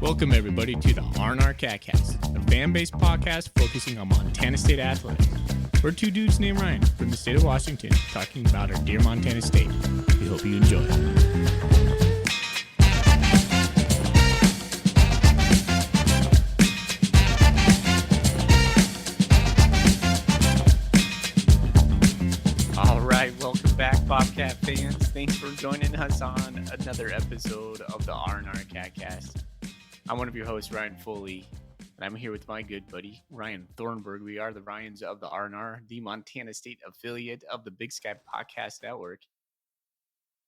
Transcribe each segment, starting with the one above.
Welcome, everybody, to the RnR Catcast, a fan-based podcast focusing on Montana State athletics. We're two dudes named Ryan from the state of Washington talking about our dear Montana State. We hope you enjoy. All right, welcome back, Bobcat fans. Thanks for joining us on another episode of the RnR Catcast. I'm one of your hosts, Ryan Foley, and I'm here with my good buddy, Ryan Thornburg. We are the Ryans of the RnR, the Montana State affiliate of the Big Sky Podcast Network.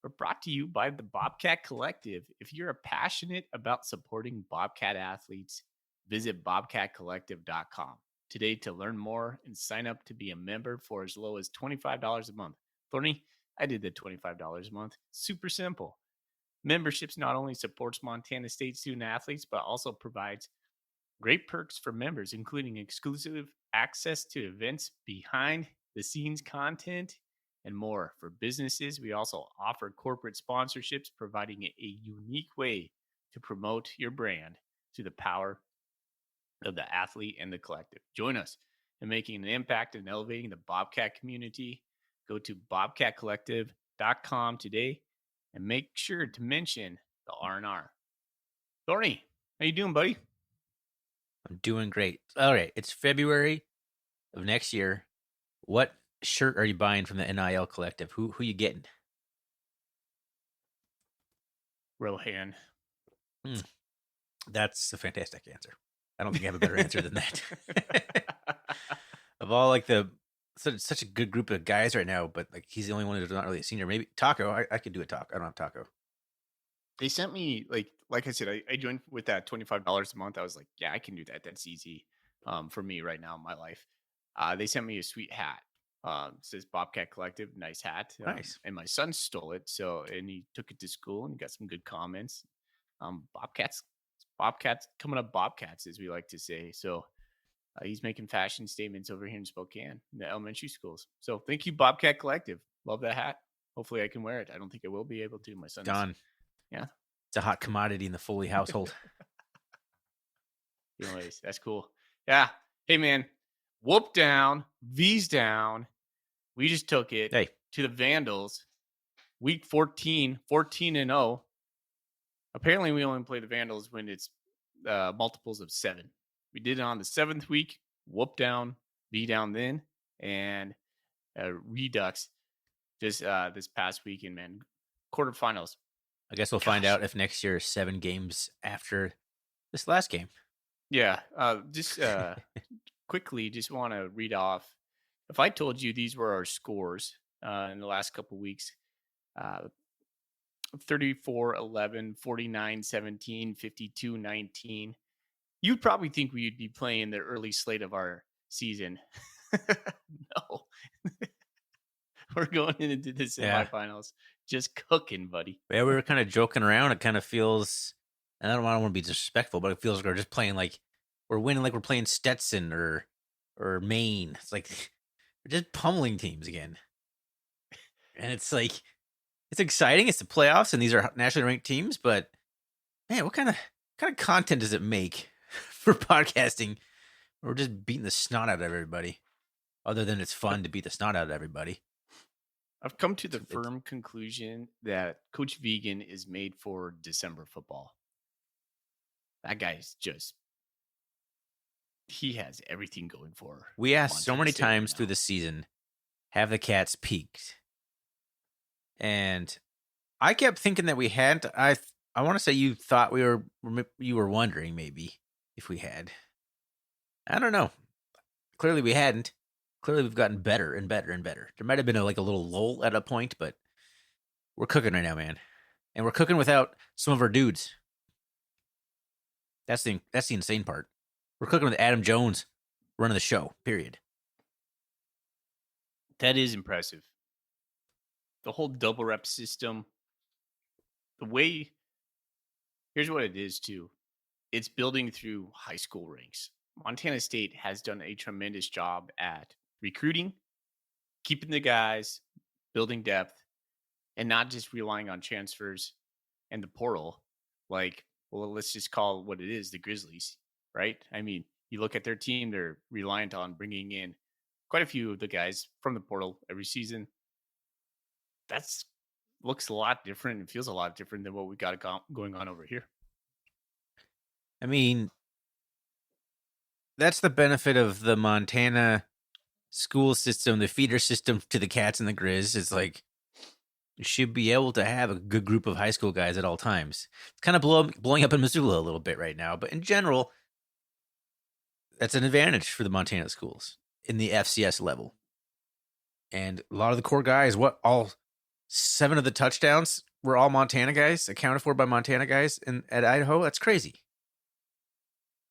We're brought to you by the Bobcat Collective. If you're passionate about supporting Bobcat athletes, visit bobcatcollective.com today to learn more and sign up to be a member for as low as $25 a month. Thorny, I did the $25 a month. Super simple. Memberships not only supports Montana State student athletes, but also provides great perks for members, including exclusive access to events, behind the scenes content, and more. For businesses, we also offer corporate sponsorships, providing a unique way to promote your brand through the power of the athlete and the collective. Join us in making an impact and elevating the Bobcat community. Go to bobcatcollective.com today and make sure to mention the RnR. Thorny, how you doing, buddy? I'm doing great. All right, it's February of next year. What shirt are you buying from the NIL Collective? Who you getting? Rohan. That's a fantastic answer. I don't think I have a better answer than that. Of all such a good group of guys right now, but like he's the only one who's not really a senior. Maybe Taco. I could do a Taco. I don't have Taco. They sent me like I said, I joined with that $25 a month. I was like, yeah, I can do that. That's easy for me right now in my life. They sent me a sweet hat. It says Bobcat Collective, nice hat. Nice. And my son stole it, and he took it to school and got some good comments. Bobcats coming up, Bobcats, as we like to say. So he's making fashion statements over here in Spokane, in the elementary schools. So thank you, Bobcat Collective. Love that hat. Hopefully I can wear it. I don't think I will be able to. My son's Done. Yeah. It's a hot commodity in the Foley household. Anyways, that's cool. Yeah. Hey, man. Whoop down. V's down. We just took it to the Vandals. Week 14, 14-0. Apparently, we only play the Vandals when it's multiples of 7. We did it on the 7th week. Whoop down. V down then. And Redux just this past weekend, man. Quarterfinals. I guess we'll find out if next year is 7 games after this last game. Yeah. Just quickly, just want to read off. If I told you these were our scores in the last couple of weeks, 34-11, 49-17, 52-19, you'd probably think we would be playing the early slate of our season. No. We're going into the semifinals. Just cooking, buddy. Yeah, we were kind of joking around. It kind of feels, and I don't want to be disrespectful, but it feels like we're just playing like we're winning, like we're playing Stetson or Maine. It's like we're just pummeling teams again. And it's like, it's exciting. It's the playoffs, and these are nationally ranked teams. But man, what kind of content does it make for podcasting? We're just beating the snot out of everybody. Other than it's fun to beat the snot out of everybody. I've come to the firm conclusion that Coach Vegan is made for December football. That guy's he has everything going for. We asked so many times through the season, have the Cats peaked? And I kept thinking that we hadn't. I want to say you thought you were wondering maybe if we had. I don't know. Clearly we hadn't. Clearly, we've gotten better and better and better. There might have been a little lull at a point, but we're cooking right now, man. And we're cooking without some of our dudes. That's the insane part. We're cooking with Adam Jones running the show, period. That is impressive. The whole double rep system. Here's what it is, too. It's building through high school ranks. Montana State has done a tremendous job at recruiting, keeping the guys, building depth, and not just relying on transfers and the portal like well, let's just call it what it is, the Grizzlies, right? I mean, you look at their team, they're reliant on bringing in quite a few of the guys from the portal every season. That's looks a lot different and feels a lot different than what we got going on over here. I mean, that's the benefit of the Montana school system, the feeder system to the Cats and the Grizz. Is like you should be able to have a good group of high school guys at all times. It's kind of blowing up in Missoula a little bit right now, but in general, that's an advantage for the Montana schools in the FCS level. And a lot of the core guys, all 7 of the touchdowns were all Montana guys, accounted for by Montana guys at Idaho. That's crazy.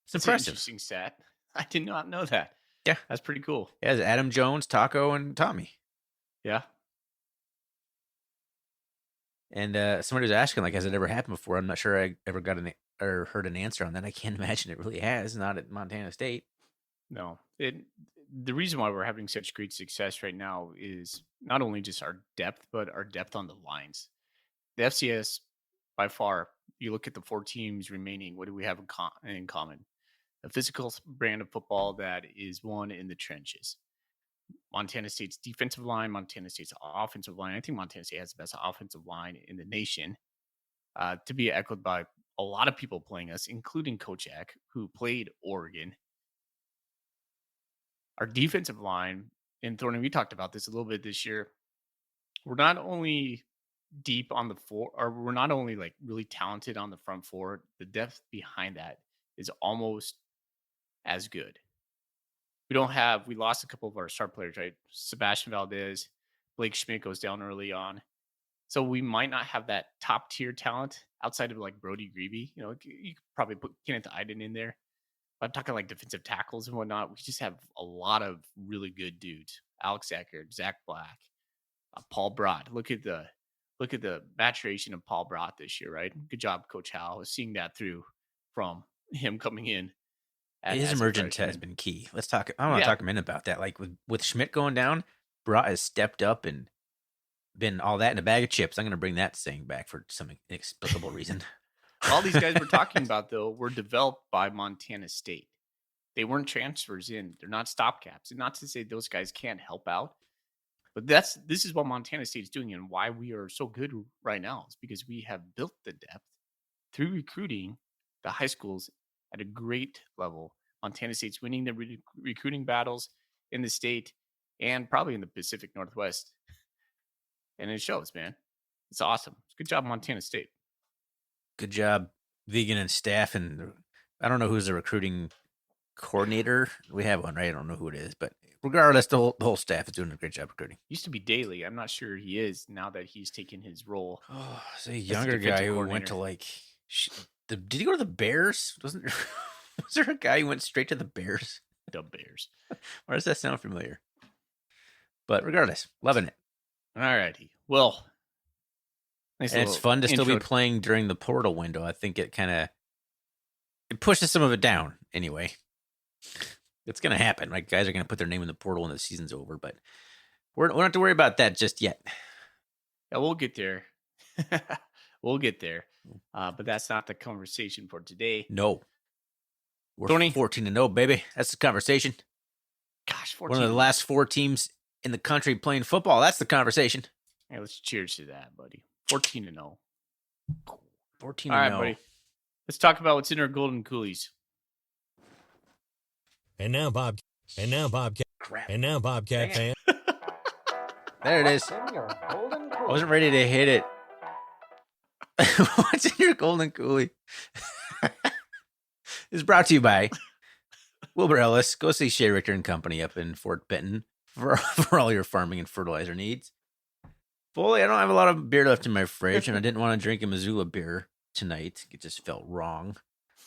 It's That's an impressive. interesting stat. I did not know that. Yeah. That's pretty cool. Yeah, it's Adam Jones, Taco, and Tommy. Yeah. And somebody was asking, like, has it ever happened before? I'm not sure I ever got or heard an answer on that. I can't imagine it really has, not at Montana State. No. The reason why we're having such great success right now is not only just our depth, but our depth on the lines. The FCS, by far, you look at the 4 teams remaining, what do we have in common? A physical brand of football that is won in the trenches. Montana State's defensive line, Montana State's offensive line. I think Montana State has the best offensive line in the nation. To be echoed by a lot of people playing us, including Coach Eck, who played Oregon. Our defensive line, and Thorny, we talked about this a little bit this year. We're not only deep on the floor, or we're not only like really talented on the front four, the depth behind that is almost as good. We lost a couple of our star players, right? Sebastian Valdez, Blake Schmidt goes down early on. So we might not have that top tier talent outside of like Brody Greavy. You know, you could probably put Kenneth Iden in there. But I'm talking like defensive tackles and whatnot. We just have a lot of really good dudes. Alex Eckert, Zach Black, Paul Brott. Look at the maturation of Paul Brott this year, right? Good job, Coach Howell, seeing that through from him coming in. His emergence has been key. Let's talk. I want to Yeah. talk a minute about that. Like with Schmidt going down, Brott has stepped up and been all that in a bag of chips. I'm going to bring that saying back for some inexplicable reason. All these guys we're talking about, though, were developed by Montana State. They weren't transfers in. They're not stopgaps. And not to say those guys can't help out, but this is what Montana State is doing and why we are so good right now. Is because we have built the depth through recruiting the high schools at a great level. Montana State's winning the recruiting battles in the state and probably in the Pacific Northwest. And it shows, man. It's awesome. Good job, Montana State. Good job, Vegan and staff. And I don't know who's the recruiting coordinator. We have one, right? I don't know who it is, but regardless, the whole staff is doing a great job recruiting. Used to be Daly. I'm not sure he is now that he's taken his role. Oh, it's a younger guy who went to like. Did he go to the Bears? Was there a guy who went straight to the Bears? The Bears. Why does that sound familiar? But regardless, loving it. All righty. Well, nice and it's fun to still be playing during the portal window. I think it pushes some of it down anyway. It's going to happen, right? Guys are going to put their name in the portal when the season's over, but we're not to worry about that just yet. Yeah, we'll get there. We'll get there. But that's not the conversation for today. No. We're 14-0, baby. That's the conversation. Gosh, 14. One of the last 4 teams in the country playing football. That's the conversation. Hey, let's cheers to that, buddy. 14-0. 14-0. All right, buddy. Let's talk about what's in our golden coolies. And now Bobcat fan. There it is. I wasn't ready to hit it. What's in your golden coolie? It's brought to you by Wilbur Ellis. Go see Shea Richter and Company up in Fort Benton for all your farming and fertilizer needs. Fully, I don't have a lot of beer left in my fridge, and I didn't want to drink a Missoula beer tonight. It just felt wrong.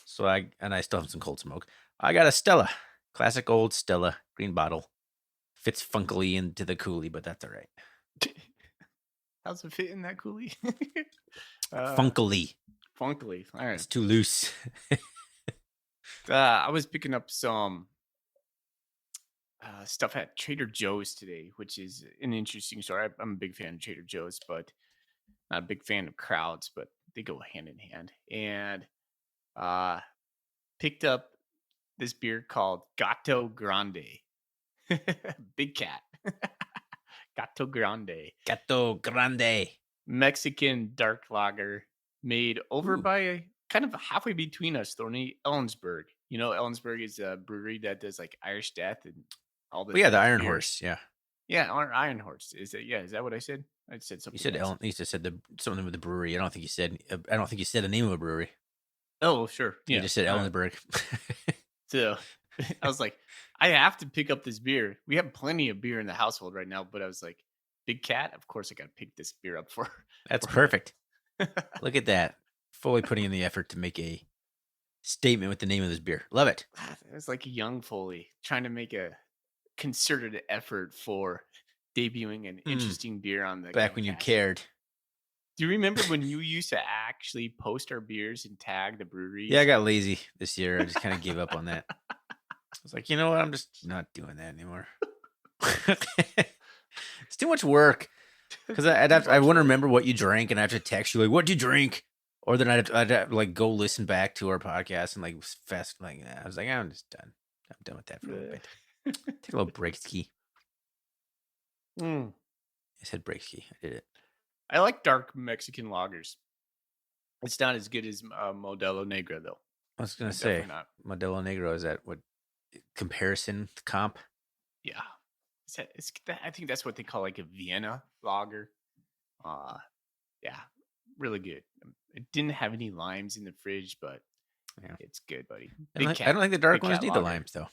So I still have some cold smoke. I got a Stella. Classic old Stella, green bottle. Fits funkily into the coolie, but that's all right. How's it fit in that coolie? Funkily. Funkily. All right. It's too loose. I was picking up some stuff at Trader Joe's today, which is an interesting story. I'm a big fan of Trader Joe's, but not a big fan of crowds, but they go hand in hand. And Picked up this beer called Gato Grande. Big cat. Gato Grande. Gato Grande. Mexican dark lager made over Ooh. by kind of halfway between us, Thorny, Ellensburg. You know, Ellensburg is a brewery that does like Irish Death and all Well, yeah, the the Iron beers. Horse. Yeah, Yeah, Iron Horse. Is it? Yeah, is that what I said? I said you something said else. Ellen. You just said something with the brewery. I don't think you said. I don't think you said the name of a brewery. Oh, sure. You Yeah. just said Ellensburg. So I was like, I have to pick up this beer. We have plenty of beer in the household right now, but I was like, Big Cat. Of course, I got to pick this beer up for That's for him. perfect. Look at that. Fully putting in the effort to make a statement with the name of this beer. Love it. It's like a young Foley trying to make a concerted effort for debuting an interesting beer on the Back when you CatCast. cared. Do you remember when you used to actually post our beers and tag the breweries? Yeah, I got lazy this year. I just kind of gave up on that. I was like, you know what? I'm just not doing that anymore. It's too much work. Because I want to remember what you drank, and I have to text you like, "What did you drink?" Or then I'd have to, like, go listen back to our podcast and like fast. Like, I was like, I'm just done. I'm done with that for a little bit. Take a little break ski. Mm. I said break ski. I did it. I like dark Mexican lagers. It's not as good as Modelo Negra, though. I was gonna It's say definitely not. Modelo Negro. Is that what comparison comp? Yeah. I think that's what they call like a Vienna lager. Yeah, really good. It didn't have any limes in the fridge, but Yeah. it's good, buddy. I don't think the dark Big ones Cat need the lager. limes though.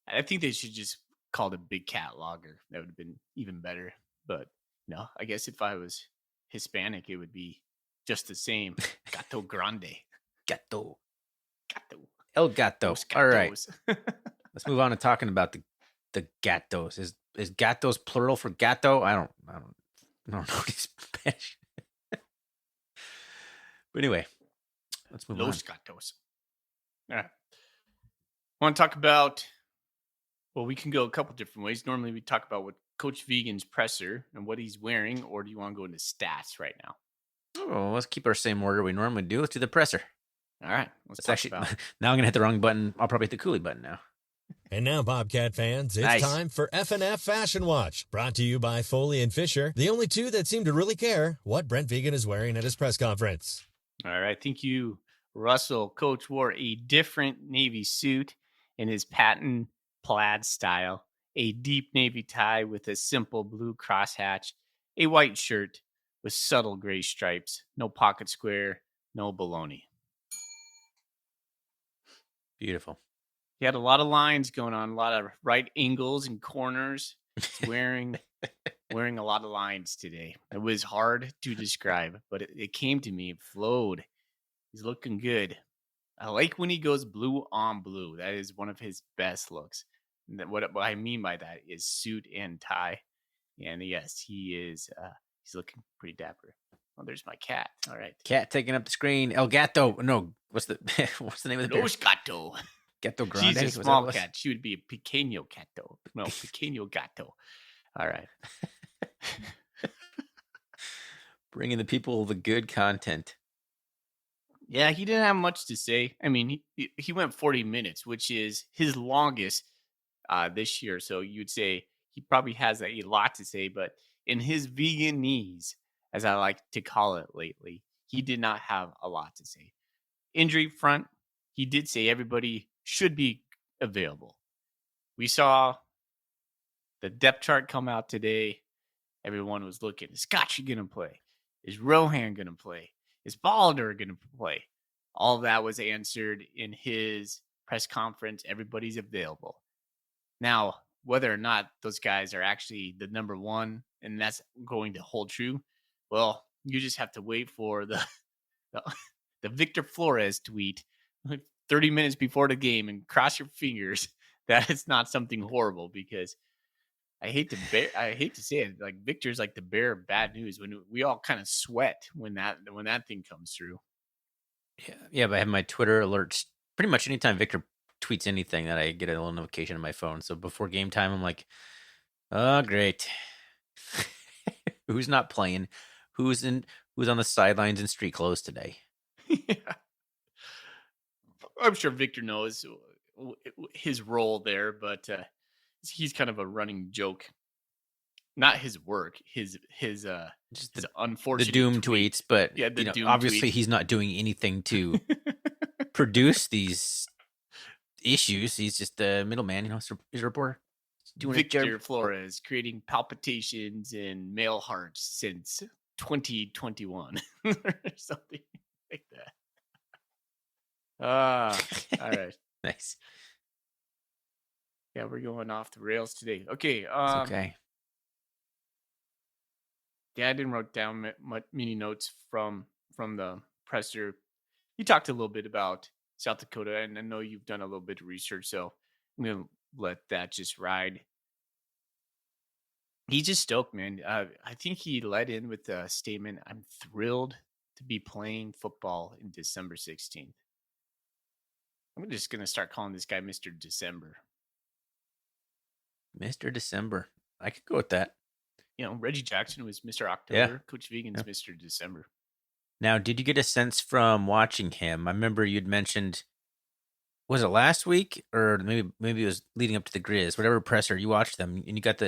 I think they should just call it a Big Cat lager. That would have been even better. But no, I guess if I was Hispanic, it would be just the same. Gato Grande. Gato. Gato. El Gato. Los All right. gatos. Let's move on to talking about the gatos. Is gatos plural for gato? I don't know Spanish. But anyway, let's move Los on. gatos. All right. Want to talk about, well, we can go a couple different ways. Normally we talk about what Coach Vegan's presser and what he's wearing, or do you want to go into stats right now? Oh, let's keep our same order we normally do. Let's do the presser. All right. Let's actually now I'm gonna hit the wrong button. I'll probably hit the Cooley button now. And now, Bobcat fans, it's time for F&F Fashion Watch, brought to you by Foley and Fisher, the only two that seem to really care what Brent Vegan is wearing at his press conference. All right. Thank you, Russell. Coach wore a different navy suit in his patent plaid style, a deep navy tie with a simple blue crosshatch, a white shirt with subtle gray stripes, no pocket square, no baloney. Beautiful. He had a lot of lines going on, a lot of right angles and corners. He's wearing a lot of lines today. It was hard to describe, but it came to me. It flowed. He's looking good. I like when he goes blue on blue. That is one of his best looks. And what I mean by that is suit and tie. And yes, he is. He's looking pretty dapper. Oh, there's my cat. All right, cat taking up the screen. El Gato. No, what's the name of the beer? Los Gato. Gato Grande. She's a small cat. She would be a pequeño gato. No, pequeño gato. All right. Bringing the people the good content. Yeah, he didn't have much to say. I mean, he went 40 minutes, which is his longest this year. So you'd say he probably has a lot to say, but in his veganese, as I like to call it lately, he did not have a lot to say. Injury front, he did say everybody should be available. We saw the depth chart come out today. Everyone was looking, is Scotchy going to play? Is Rohan going to play? Is Balder going to play? All of that was answered in his press conference. Everybody's available. Now, whether or not those guys are actually the number one and that's going to hold true, well, you just have to wait for the Victor Flores tweet 30 minutes before the game and cross your fingers that it's not something horrible, because I hate to say it, like Victor's like the bearer of bad news. When we all kind of sweat when that thing comes through. Yeah, but I have my Twitter alerts pretty much anytime Victor tweets anything that I get a little notification on my phone. So before game time, I'm like, oh, great. Who's not playing? Who's on the sidelines in street clothes today? Yeah. I'm sure Victor knows his role there, but he's kind of a running joke. Not his work, his Just his the unfortunate doom tweet. tweets, but Yeah, the doom obviously tweet. he's not doing anything to produce these issues. He's just a middleman, he's a reporter. Doing his Victor job. Flores creating palpitations in male hearts since 2021 or something like that. All right. Nice. Yeah, we're going off the rails today. Okay. It's okay. Yeah, I didn't write down many notes from the presser. You talked a little bit about South Dakota, and I know you've done a little bit of research, so I'm gonna let that just ride. He's just stoked, man. I think he led in with a statement, "I'm thrilled to be playing football in December 16th." I'm just gonna start calling this guy Mr. December. Mr. December. I could go with that. Reggie Jackson was Mr. October. Coach Vegan's Mr. December. Now, did you get a sense from watching him? I remember you'd mentioned, was it last week or maybe it was leading up to the Grizz, whatever presser you watched them, and you got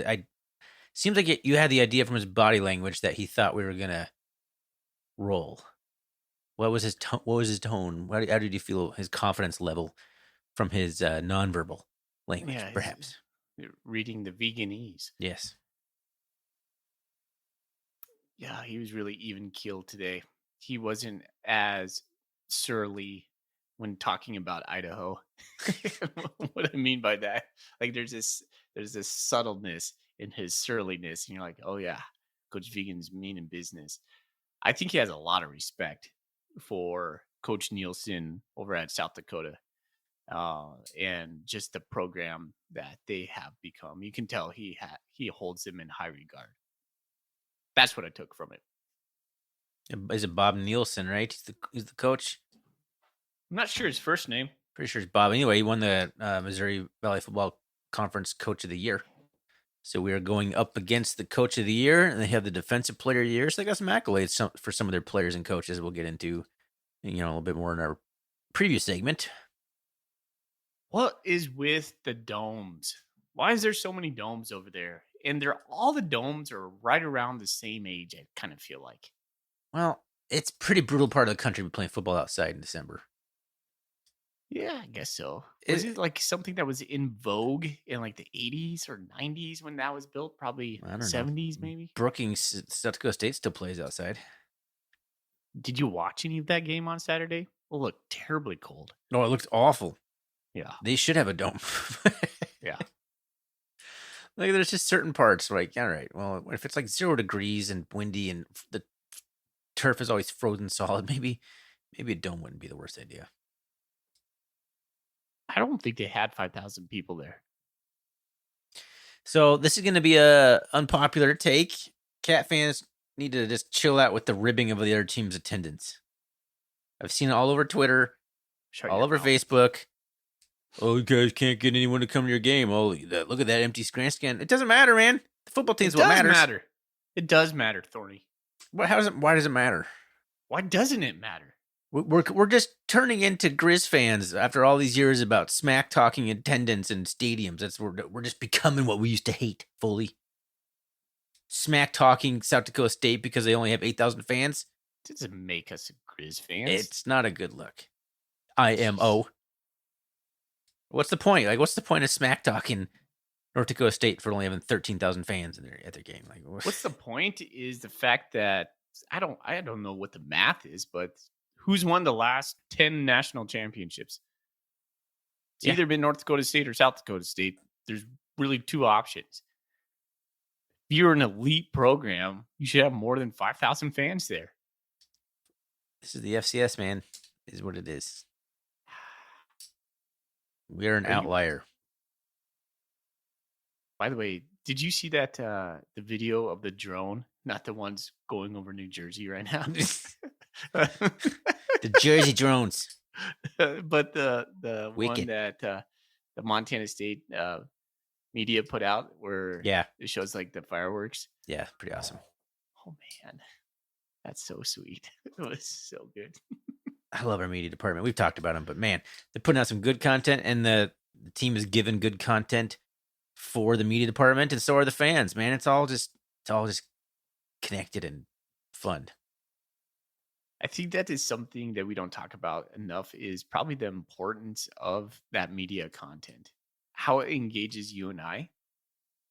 seems like you had the idea from his body language that he thought we were gonna roll. What was his tone? How did you feel his confidence level from his nonverbal language, perhaps? Reading the veganese. Yes. Yeah, he was really even keeled today. He wasn't as surly when talking about Idaho. What I mean by that, like there's this subtleness in his surliness, and you're like, oh yeah, Coach Vegan's mean in business. I think he has a lot of respect for Coach Nielsen over at South Dakota, and just the program that they have become. You can tell he holds them in high regard. That's what I took from it. Is it Bob Nielsen, right? He's the coach. I'm not sure his first name. Pretty sure it's Bob. Anyway, he won the Missouri Valley Football Conference Coach of the Year. So we are going up against the Coach of the Year, and they have the Defensive Player of the Year. So they got some accolades for some of their players and coaches. We'll get into, a little bit more in our preview segment. What is with the domes? Why is there so many domes over there? And all the domes are right around the same age, I kind of feel like. Well, it's a pretty brutal part of the country to be playing football outside in December. Yeah, I guess so. Was it like something that was in vogue in like the 80s or 90s when that was built? Probably 70s, maybe? Brookings, South Dakota State still plays outside. Did you watch any of that game on Saturday? It looked terribly cold. No, it looked awful. Yeah. They should have a dome. Yeah. Like, there's just certain parts like, all right, well, if it's like 0 degrees and windy and the turf is always frozen solid, maybe a dome wouldn't be the worst idea. I don't think they had 5,000 people there. So this is going to be a unpopular take. Cat fans need to just chill out with the ribbing of the other team's attendance. I've seen it all over Twitter, all over Facebook. Oh, you guys can't get anyone to come to your game. Oh, look at that empty grandstand. It doesn't matter, man. The football team's what matters. It does matter, Thorny. Why does it matter? Why doesn't it matter? We're just turning into Grizz fans after all these years about smack talking attendance and stadiums. We're just becoming what we used to hate fully. Smack talking South Dakota State because they only have 8,000 fans. Doesn't make us Grizz fans. It's not a good look. IMO. What's the point? Like, what's the point of smack talking North Dakota State for only having 13,000 fans at their game? Like, what's the point? Is the fact that I don't know what the math is, but who's won the last 10 national championships? It's either been North Dakota State or South Dakota State. There's really two options. If you're an elite program, you should have more than 5,000 fans there. This is the FCS, man. Is what it is. We're an outlier. By the way, did you see that the video of the drone? Not the ones going over New Jersey right now. The Jersey drones. But the one that the Montana State media put out where it shows like the fireworks. Yeah, pretty awesome. Oh man. That's so sweet. It was so good. I love our media department. We've talked about them, but man, they're putting out some good content, and the team is given good content for the media department, and so are the fans. Man, it's all just connected and fun. I think that is something that we don't talk about enough, is probably the importance of that media content. How it engages you and I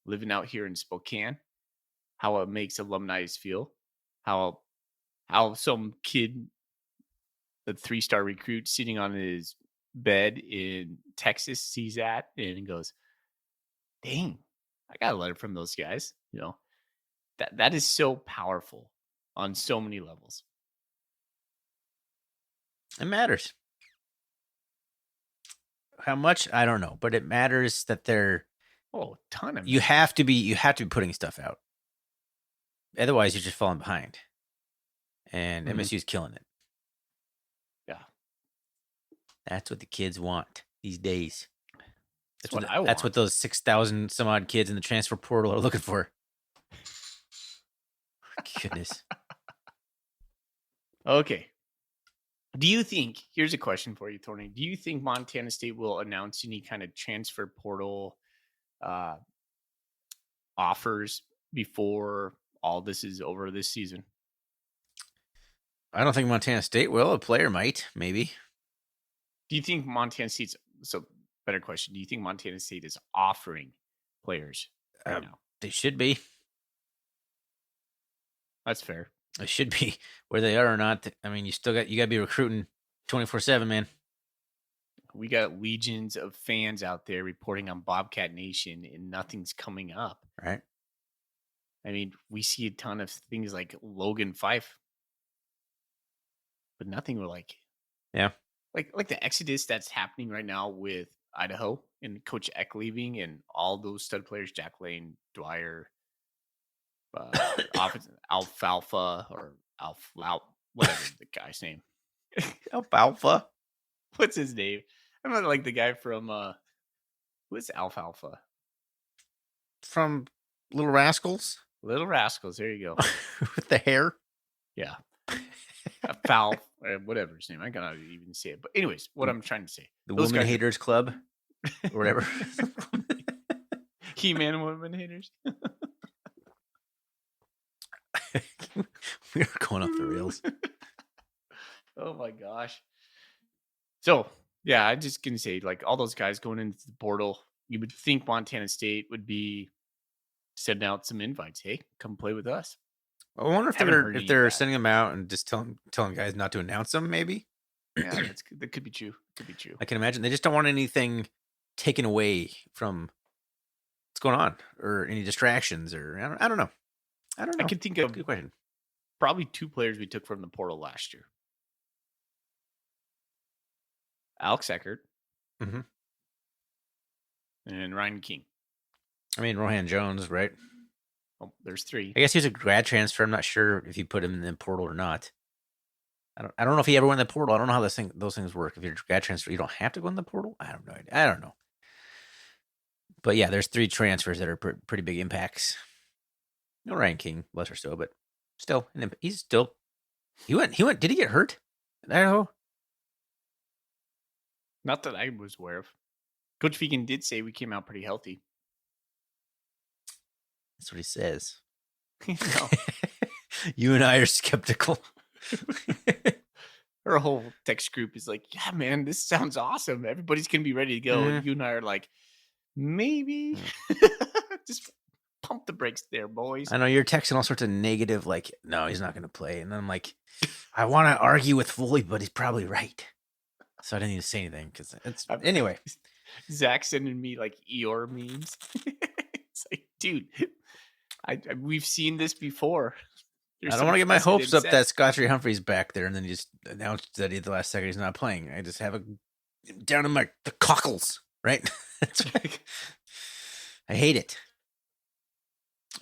living out here in Spokane, how it makes alumni feel, how some kid, a 3-star recruit sitting on his bed in Texas, sees that and goes, dang, I got a letter from those guys. That is so powerful on so many levels. It matters. How much? I don't know, but it matters that they're a ton of you have to be putting stuff out. Otherwise, you're just falling behind. And MSU's killing it. Yeah. That's what the kids want these days. That's what I want. That's what those 6,000 some odd kids in the transfer portal are looking for. Goodness. Okay. Do you think, here's a question for you, Thorny. Do you think Montana State will announce any kind of transfer portal offers before all this is over this season? I don't think Montana State will. A player might, maybe. Do you think Montana State's, so better question, do you think Montana State is offering players right now? They should be. That's fair. It should be. Whether they are or not, I mean, you got to be recruiting 24/7, man. We got legions of fans out there reporting on Bobcat Nation, and nothing's coming up. Right. I mean, we see a ton of things like Logan Fife, but nothing we're like. Yeah. Like the exodus that's happening right now with Idaho and Coach Eck leaving and all those stud players, Jack Lane, Dwyer, Alfalfa or whatever the guy's name. Alfalfa? What's his name? I'm not like the guy from who's Alfalfa? From Little Rascals? Little Rascals, there you go. With the hair? Yeah. Foul, whatever his name. I cannot even say it. But anyways, what I'm trying to say. The Woman Haters Club? Or whatever. He-Man Woman Haters. We are going off the rails. Oh my gosh. So, yeah, I'm just going to say, like, all those guys going into the portal, you would think Montana State would be sending out some invites. Hey, come play with us. I wonder if they're sending them out and just telling guys not to announce them, maybe. Yeah, that could be true. Could be true. I can imagine they just don't want anything taken away from what's going on or any distractions or I don't know. I can think of good question. Probably 2 players we took from the portal last year. Alex Eckert and Ryan King. I mean, Rohan Jones, right? Oh, there's 3. I guess he's a grad transfer. I'm not sure if you put him in the portal or not. I don't know if he ever went in the portal. I don't know how those things work. If you're a grad transfer, you don't have to go in the portal. I don't know. I don't know. But yeah, there's 3 transfers that are pretty big impacts. No Ryan King, lesser so, but still, he's still. He went. Did he get hurt in Idaho? Not that I was aware of. Coach Fegan did say we came out pretty healthy. That's what he says. No. You and I are skeptical. Our whole text group is like, yeah, man, this sounds awesome. Everybody's going to be ready to go. Mm-hmm. And you and I are like, maybe. Just pump the brakes there, boys. I know you're texting all sorts of negative, like, no, he's not going to play. And then I'm like, I want to argue with Foley, but he's probably right. So I didn't even say anything because anyway. Zach sending me like Eeyore memes. It's like, dude, we've seen this before. I don't want to get my hopes up that Scotty Humphrey's back there and then just announced that at the last second he's not playing. I just have down in the cockles, right? I hate it.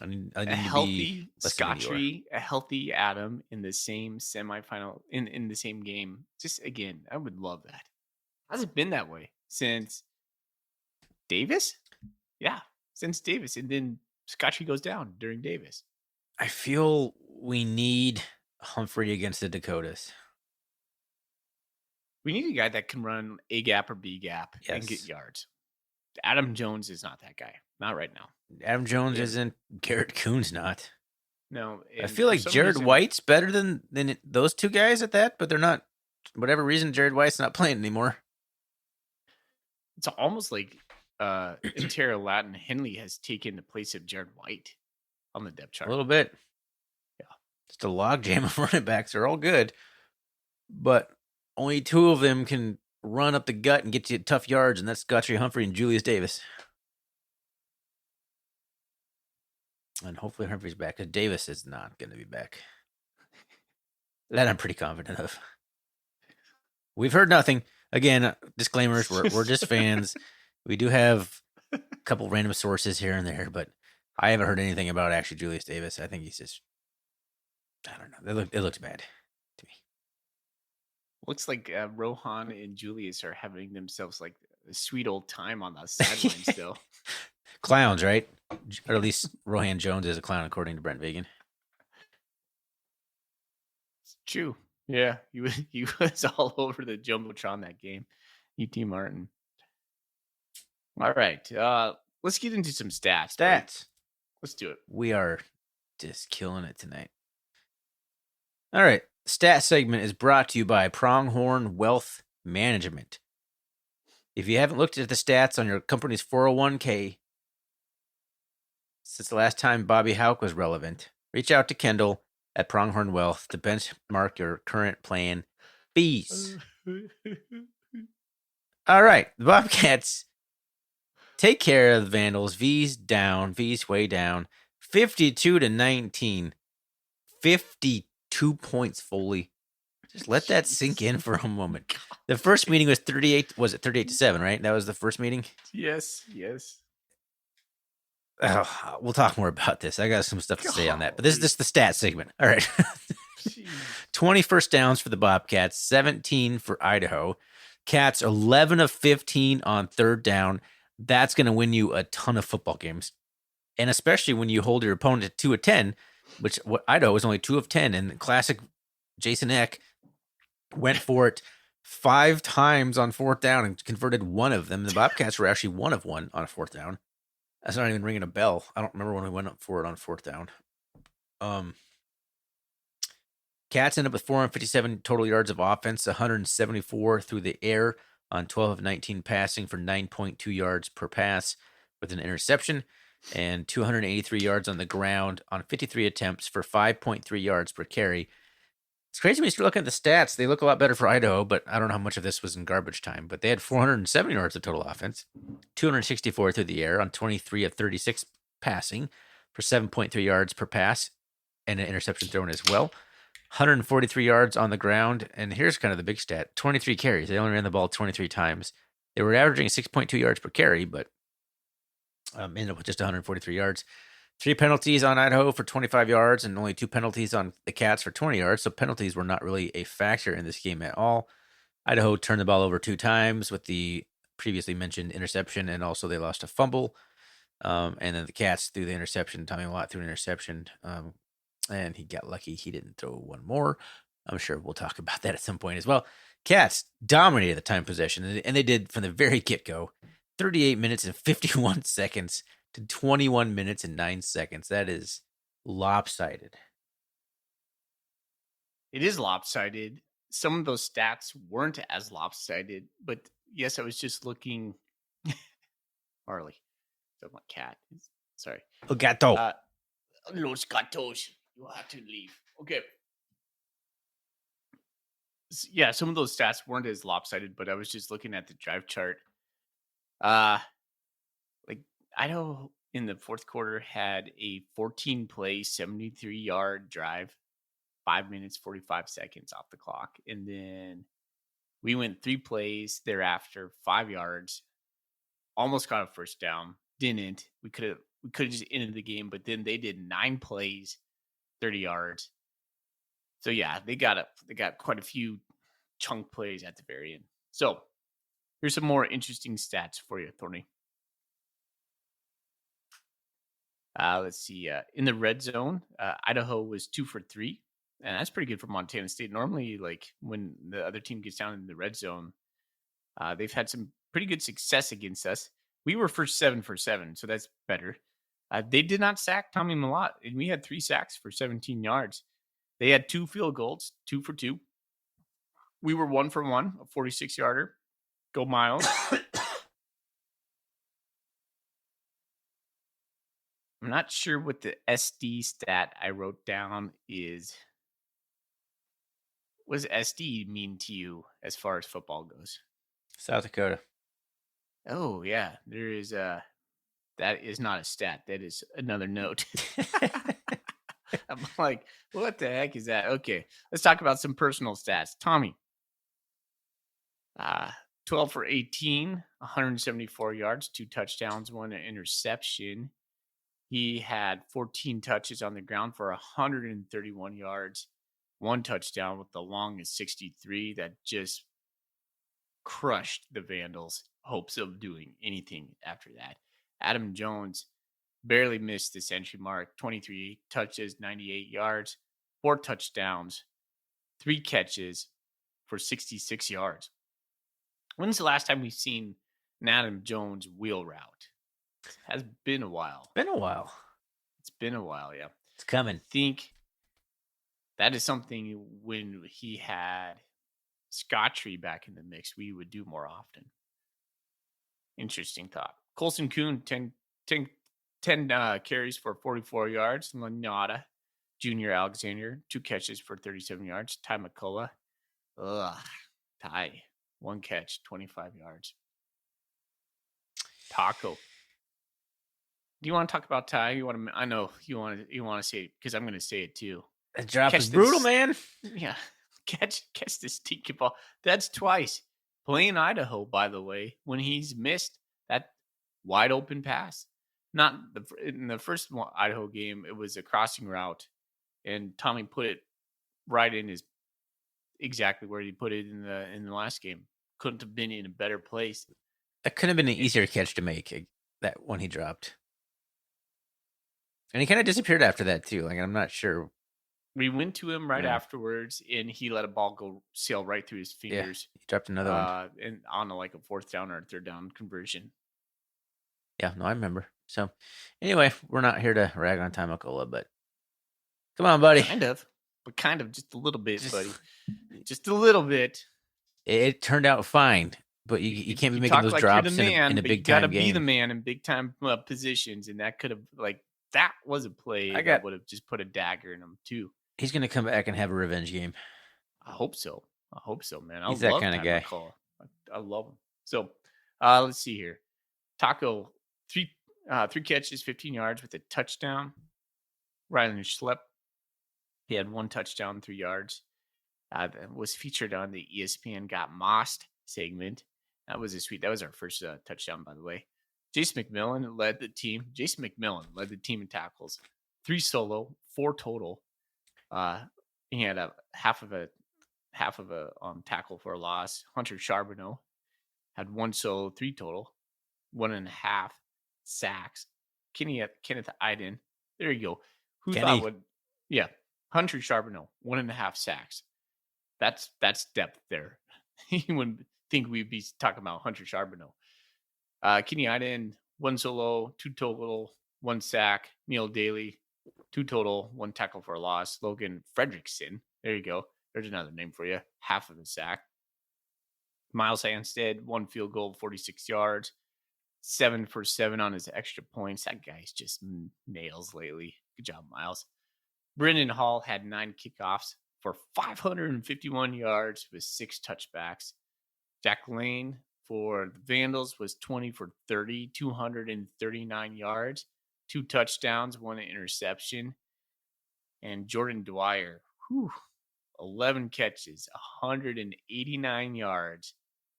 I need a healthy Scotty, a healthy Adam in the same semifinal in the same game. Just again, I would love that. Hasn't been that way since Davis? Yeah, since Davis. And then Scotty goes down during Davis. I feel we need Humphrey against the Dakotas. We need a guy that can run A gap or B gap and get Yes. yards. Adam Jones is not that guy. Not right now. Adam Jones Yeah. isn't. Garrett Kuhn's not. No, I and feel for like some Jared reason, White's better than those two guys at that, but they're not. Whatever reason, Jared White's not playing anymore. it's almost like Ontario Latin Henley has taken the place of Jared White on the depth chart. A little bit. Yeah. Just a logjam of running backs. They're all good, but only two of them can run up the gut and get you tough yards, and that's Guthrie Humphrey and Julius Davis. And hopefully Humphrey's back, because Davis is not going to be back. That I'm pretty confident of. We've heard nothing. Again, disclaimers, we're just fans. We do have a couple random sources here and there, but I haven't heard anything about actually Julius Davis. I think he's just, I don't know. It looks bad to me. Looks like Rohan and Julius are having themselves like a sweet old time on the sideline still. Clowns, right? Or at least Rohan Jones is a clown, according to Brent Vegan. It's true. Yeah, he was all over the Jumbotron that game. E.T. Martin. All right. Let's get into some stats. Buddy. Let's do it. We are just killing it tonight. All right. Stat segment is brought to you by Pronghorn Wealth Management. If you haven't looked at the stats on your company's 401k since the last time Bobby Houck was relevant, reach out to Kendall at Pronghorn Wealth to benchmark your current plan fees. All right. The Bobcats take care of the Vandals. V's down. V's way down. 52-19. 52 points, Foley. Just let that sink in for a moment. The first meeting was 38-7, right? That was the first meeting? Yes. Oh, we'll talk more about this. I got some stuff to say on that. But this is just the stat segment. All right. 20 first downs for the Bobcats, 17 for Idaho. Cats 11 of 15 on third down. That's going to win you a ton of football games. And especially when you hold your opponent at 2 of 10, which Idaho was only 2 of 10. And classic Jason Eck went for it 5 times on fourth down and converted one of them. The Bobcats were actually 1 of 1 on a fourth down. That's not even ringing a bell. I don't remember when we went up for it on fourth down. Cats end up with 457 total yards of offense, 174 through the air on 12 of 19 passing for 9.2 yards per pass with an interception, and 283 yards on the ground on 53 attempts for 5.3 yards per carry. It's crazy when you start looking at the stats. They look a lot better for Idaho, but I don't know how much of this was in garbage time. But they had 407 yards of total offense, 264 through the air on 23 of 36 passing for 7.3 yards per pass and an interception thrown as well. 143 yards on the ground. And here's kind of the big stat. 23 carries. They only ran the ball 23 times. They were averaging 6.2 yards per carry, but ended up with just 143 yards. 3 penalties on Idaho for 25 yards and only 2 penalties on the Cats for 20 yards. So penalties were not really a factor in this game at all. Idaho turned the ball over 2 times with the previously mentioned interception, and also they lost a fumble. And then the Cats threw the interception. Tommy Watt threw an interception, and he got lucky. He didn't throw one more. I'm sure we'll talk about that at some point as well. Cats dominated the time possession, and they did from the very get-go. 38 minutes and 51 seconds to 21 minutes and 9 seconds. That is lopsided. It is lopsided. Some of those stats weren't as lopsided, but yes, I was just looking. Marley, that's my cat. Sorry. El gato. Los gatos. You have to leave. Okay. Yeah, some of those stats weren't as lopsided, but I was just looking at the drive chart. Like Idaho in the fourth quarter had a 14-play, 73-yard drive, 5 minutes, 45 seconds off the clock. And then we went 3 plays thereafter, 5 yards, almost got a first down, didn't. We could have just ended the game, but then they did 9 plays, 30 yards. So yeah, they got quite a few chunk plays at the very end. So here's some more interesting stats for you, Thorny. Let's see. In the red zone, Idaho was 2 for 3. And that's pretty good for Montana State. Normally, like when the other team gets down in the red zone, they've had some pretty good success against us. We were first 7 for 7, so that's better. They did not sack Tommy Mellott, and we had 3 sacks for 17 yards. They had 2 field goals, 2 for 2. We were 1 for 1, a 46-yarder. Go Miles. I'm not sure what the SD stat I wrote down is. What does SD mean to you as far as football goes? South Dakota. Oh, yeah. There is that is not a stat. That is another note. I'm like, what the heck is that? Okay, let's talk about some personal stats. Tommy, 12 for 18, 174 yards, 2 touchdowns, 1 interception. He had 14 touches on the ground for 131 yards, 1 touchdown with the longest 63 that just crushed the Vandals' hopes of doing anything after that. Adam Jones barely missed the century mark, 23 touches, 98 yards, 4 touchdowns, 3 catches for 66 yards. When's the last time we've seen an Adam Jones wheel route? It has been a while. It's been a while, yeah. It's coming. I think that is something when he had Scottree back in the mix, we would do more often. Interesting thought. Colson Kuhn, 10 carries for 44 yards. Lanata, Junior Alexander, 2 catches for 37 yards. Ty McCullough, Ty, 1 catch, 25 yards. Taco. Do you want to talk about Ty? You want to? I know you want to say it because I'm going to say it too. That drop is brutal, man. Yeah, catch this tiki ball. That's twice. Playing Idaho, by the way, when he's missed that wide open pass. Not in the first Idaho game, it was a crossing route, and Tommy put it right in his exactly where he put it in the last game. Couldn't have been in a better place. That could have been an easier catch to make. That one he dropped, and he kind of disappeared after that too. Like, I'm not sure. We went to him right afterwards, and he let a ball sail right through his fingers. Yeah, he dropped another one, and on a 4th down or 3rd down conversion. Yeah, no, I remember. So, anyway, we're not here to rag on Ty McCullough, but come on, buddy. Kind of just a little bit, buddy. Just a little bit. It turned out fine, but you can't be making those drops in a big time game. You got to be the man in big time positions, and that could have that was a play that would have just put a dagger in him too. He's going to come back and have a revenge game. I hope so, man. He's that kind of guy. I love him. So, let's see here. Taco, 3 catches, 15 yards with a touchdown. Rylan Schlepp, he had 1 touchdown, 3 yards. Was featured on the ESPN Got Mossed segment. That was our first touchdown, by the way. Jason McMillan led the team. In tackles, 3 solo, 4 total. He had a half of a tackle for a loss. Hunter Charbonneau had 1 solo, 3 total, 1.5 sacks. Kenneth Iden, there you go. Who Kenny. thought would? Yeah, Hunter Charbonneau, 1.5 sacks. That's depth there. You wouldn't think we'd be talking about Hunter Charbonneau. Kenny Iden, 1 solo, 2 total, 1 sack. Neil Daly, 2 total, 1 tackle for a loss. Logan Fredrickson, there you go. There's another name for you. Half of a sack. Miles Hanstead, 1 field goal, 46 yards. 7 for 7 on his extra points. That guy's just nails lately. Good job, Miles. Brendan Hall had 9 kickoffs for 551 yards with 6 touchbacks. Jack Lane for the Vandals was 20 for 30, 239 yards, 2 touchdowns, 1 interception. And Jordan Dwyer, 11 catches, 189 yards,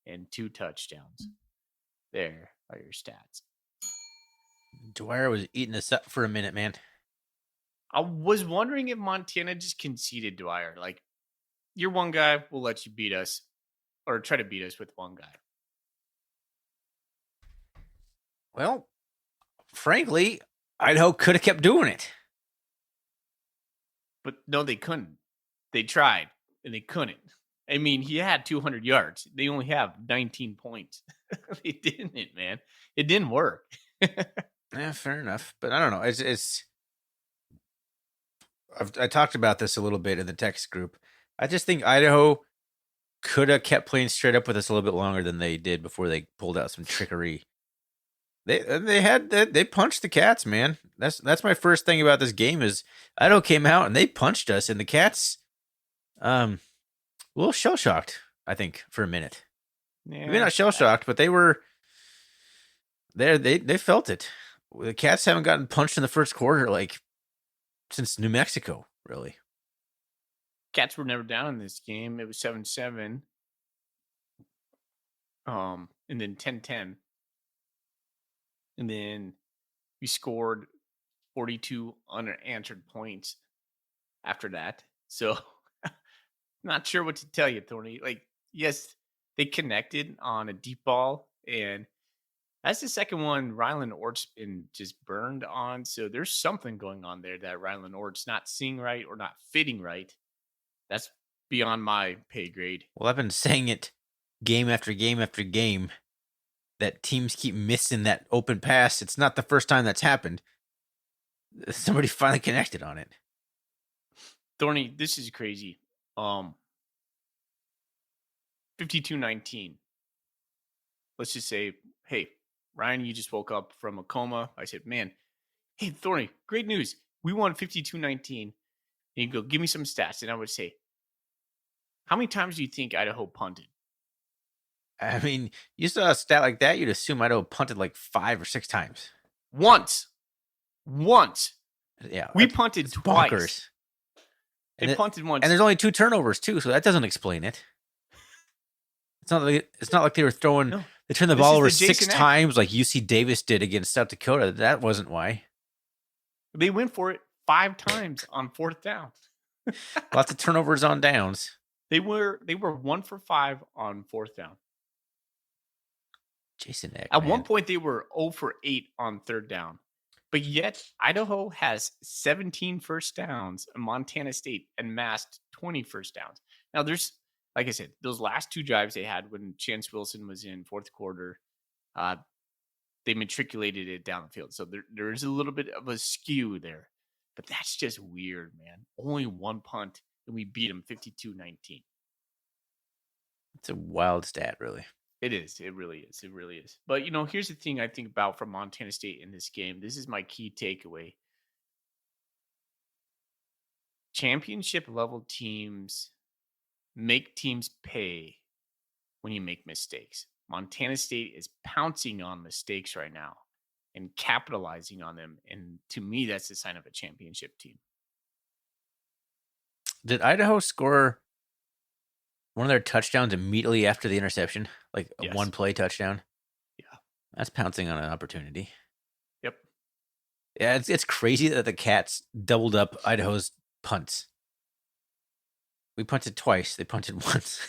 and 2 touchdowns. There are your stats. Dwyer was eating us up for a minute, man. I was wondering if Montana just conceded Dwyer. Like, you're one guy, we'll let you beat us. Or try to beat us with 1 guy. Well, frankly, Idaho could have kept doing it. But no, they couldn't. they tried and they couldn't. I mean, he had 200 yards. They only have 19 points. They didn't, man. It didn't work. Yeah, fair enough. But I don't know. I talked about this a little bit in the text group. I just think Idaho could have kept playing straight up with us a little bit longer than they did before they pulled out some trickery. They punched the Cats, man. That's my first thing about this game is Idaho came out and they punched us, and the Cats, a little shell shocked, I think, for a minute. Yeah. Maybe not shell shocked, but they were there. They felt it. The Cats haven't gotten punched in the first quarter like since New Mexico, really. Cats were never down in this game. It was 7-7. And then 10-10. And then we scored 42 unanswered points after that. So not sure what to tell you, Thorny. Like, yes, they connected on a deep ball, and that's the second one Ryland Ort's been just burned on. So there's something going on there that Ryland Ort's not seeing right or not fitting right. That's beyond my pay grade. Well, I've been saying it game after game after game that teams keep missing that open pass. It's not the first time that's happened. Somebody finally connected on it. Thorny, this is crazy. 52-19. Let's just say, hey, Ryan, you just woke up from a coma. I said, man, hey, Thorny, great news. We won 52-19. And you go, give me some stats. And I would say, how many times do you think Idaho punted? I mean, you saw a stat like that, you'd assume Idaho punted like 5 or 6 times. Once. Yeah. We punted twice. Bonkers. They punted once. And there's only 2 turnovers, too, so that doesn't explain it. It's not like they were throwing... No. They turned the ball over 6 times like UC Davis did against South Dakota. That wasn't why. They went for it 5 times on 4th down. Lots of turnovers on downs. They were 1 for 5 on 4th down. Jason Eck, At one point, they were 0 for 8 on 3rd down. But yet, Idaho has 17 first downs, and Montana State amassed 20 first downs. Now, there's, like I said, those last 2 drives they had when Chance Wilson was in 4th quarter, they matriculated it down the field. So there is a little bit of a skew there. But that's just weird, man. Only 1 punt, and we beat them 52-19. It's a wild stat, really. It is. It really is. It really is. But, here's the thing I think about from Montana State in this game. This is my key takeaway. Championship level teams make teams pay when you make mistakes. Montana State is pouncing on mistakes right now and capitalizing on them. And to me, that's a sign of a championship team. Did Idaho score one of their touchdowns immediately after the interception? Like a 1-play touchdown? Yeah. That's pouncing on an opportunity. Yep. Yeah, it's crazy that the Cats doubled up Idaho's punts. We punted twice. They punted once.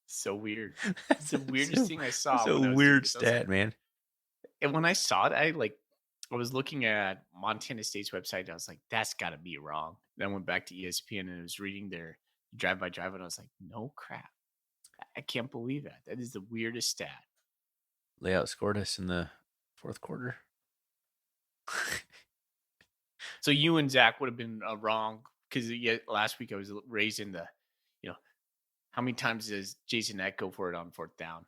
So weird. It's the weirdest thing I saw. It's a weird stat, man. And when I saw it, I was looking at Montana State's website, and I was like, that's got to be wrong. Then I went back to ESPN, and I was reading their drive-by-drive, and I was like, no crap. I can't believe that. That is the weirdest stat. They outscored us in the 4th quarter. So you and Zach would have been wrong because last week I was raising the, how many times does Jason Eck go for it on 4th down?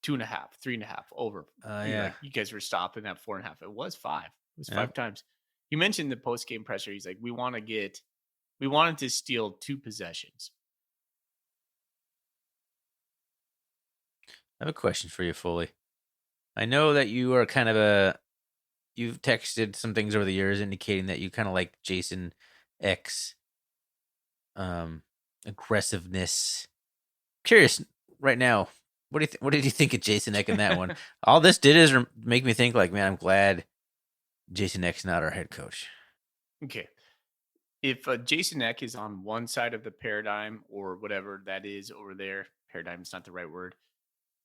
2.5, 3.5 over. Yeah. You guys were stopping at 4.5. It was 5. It was 5 times. You mentioned the post-game pressure. He's like, we wanted to steal 2 possessions. I have a question for you, Foley. I know that you are kind of you've texted some things over the years indicating that you kind of like Jason Eck's aggressiveness. Curious right now, what did you think of Jason Eck in that one? All this did is make me think like, man, I'm glad Jason Eck's not our head coach. Okay. If Jason Eck is on one side of the paradigm or whatever that is over there, paradigm is not the right word.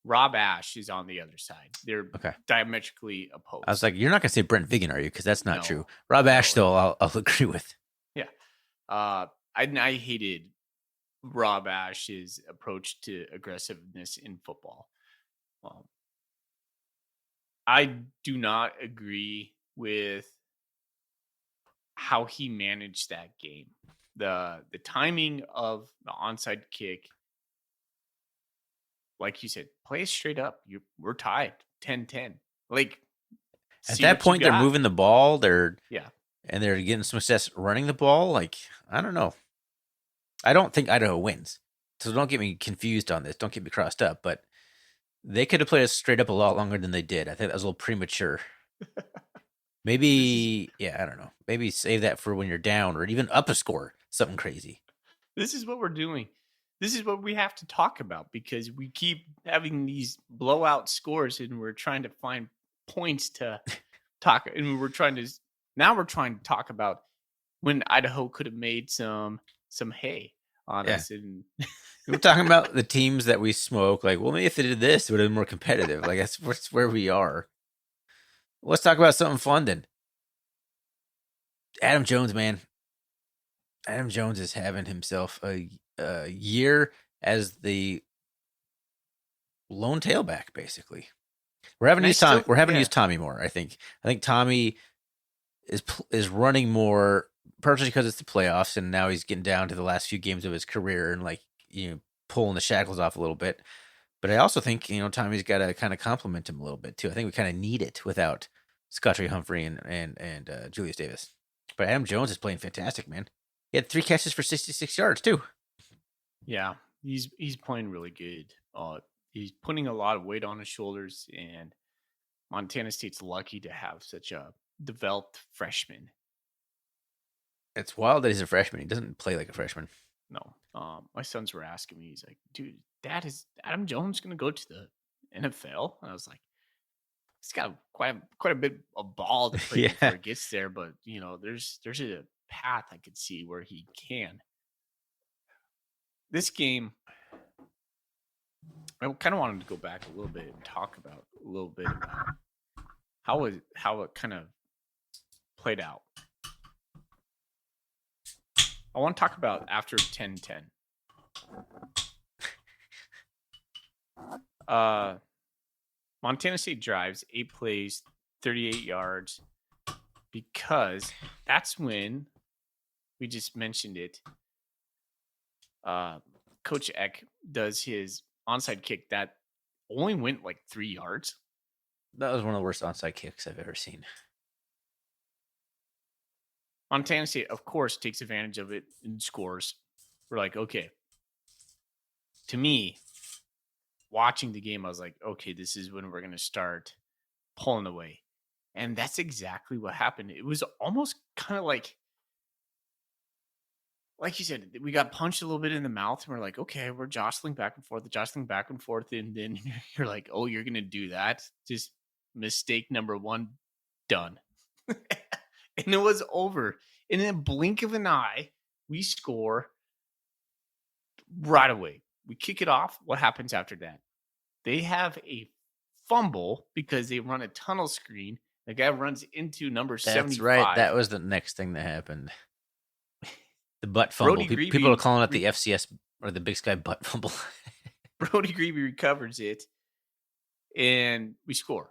Rob Ash is on the other side. They're diametrically opposed. I was like, you're not going to say Brent Vigen, are you? Because that's not true. Rob Ash, though, I'll agree with. Yeah. I hated Rob Ash's approach to aggressiveness in football. I do not agree with how he managed that game. The timing of the onside kick, like you said, play it straight up. We're tied 10-10. Like, At see that what you point, they're got. moving the ball. Yeah. And they're getting some success running the ball. Like, I don't know. I don't think Idaho wins. So don't get me confused on this. Don't get me crossed up. But they could have played us straight up a lot longer than they did. I think that was a little premature. Maybe, I don't know. Maybe save that for when you're down or even up a score. Something crazy. This is what we're doing. This is what we have to talk about because we keep having these blowout scores and we're trying to find points to talk. And now we're trying to talk about when Idaho could have made some hay on us. And we're talking about the teams that we smoke. Like, well, maybe if they did this, it would have been more competitive. Like, that's where we are. Let's talk about something fun then. Adam Jones, man. Adam Jones is having himself a year as the lone tailback, basically. We're having to use Tommy. We're having to use Tommy more. I think Tommy is running more, partially because it's the playoffs, and now he's getting down to the last few games of his career and pulling the shackles off a little bit. But I also think Tommy's got to kind of compliment him a little bit too. I think we kind of need it without Scotty Humphrey and Julius Davis. But Adam Jones is playing fantastic, man. He had 3 catches for 66 yards too. Yeah, he's playing really good. He's putting a lot of weight on his shoulders, and Montana State's lucky to have such a developed freshman. It's wild that he's a freshman. He doesn't play like a freshman. No. My sons were asking me, he's like, dude, Dad, is Adam Jones going to go to the NFL? And I was like, he's got quite a bit of ball to play before he gets there, but there's a path I could see where he can. This game, I kind of wanted to go back a little bit and talk about a little bit about how it kind of played out. I want to talk about after 10-10. Montana State drives 8 plays, 38 yards, because that's when we just mentioned it. Coach Eck does his onside kick that only went like 3 yards. That was one of the worst onside kicks I've ever seen. Montana State, of course, takes advantage of it and scores. We're like, okay. To me, watching the game, I was like, okay, this is when we're going to start pulling away. And that's exactly what happened. It was almost kind of like you said, we got punched a little bit in the mouth. And we're like, okay, we're jostling back and forth. And then you're like, oh, you're going to do that? Just mistake number 1, done. And it was over. In a blink of an eye, we score right away. We kick it off. What happens after that? They have a fumble because they run a tunnel screen. The guy runs into number 75. That's right. That was the next thing that happened. The butt fumble. People are calling it the FCS or the Big Sky butt fumble. Brody Grebe recovers it, and we score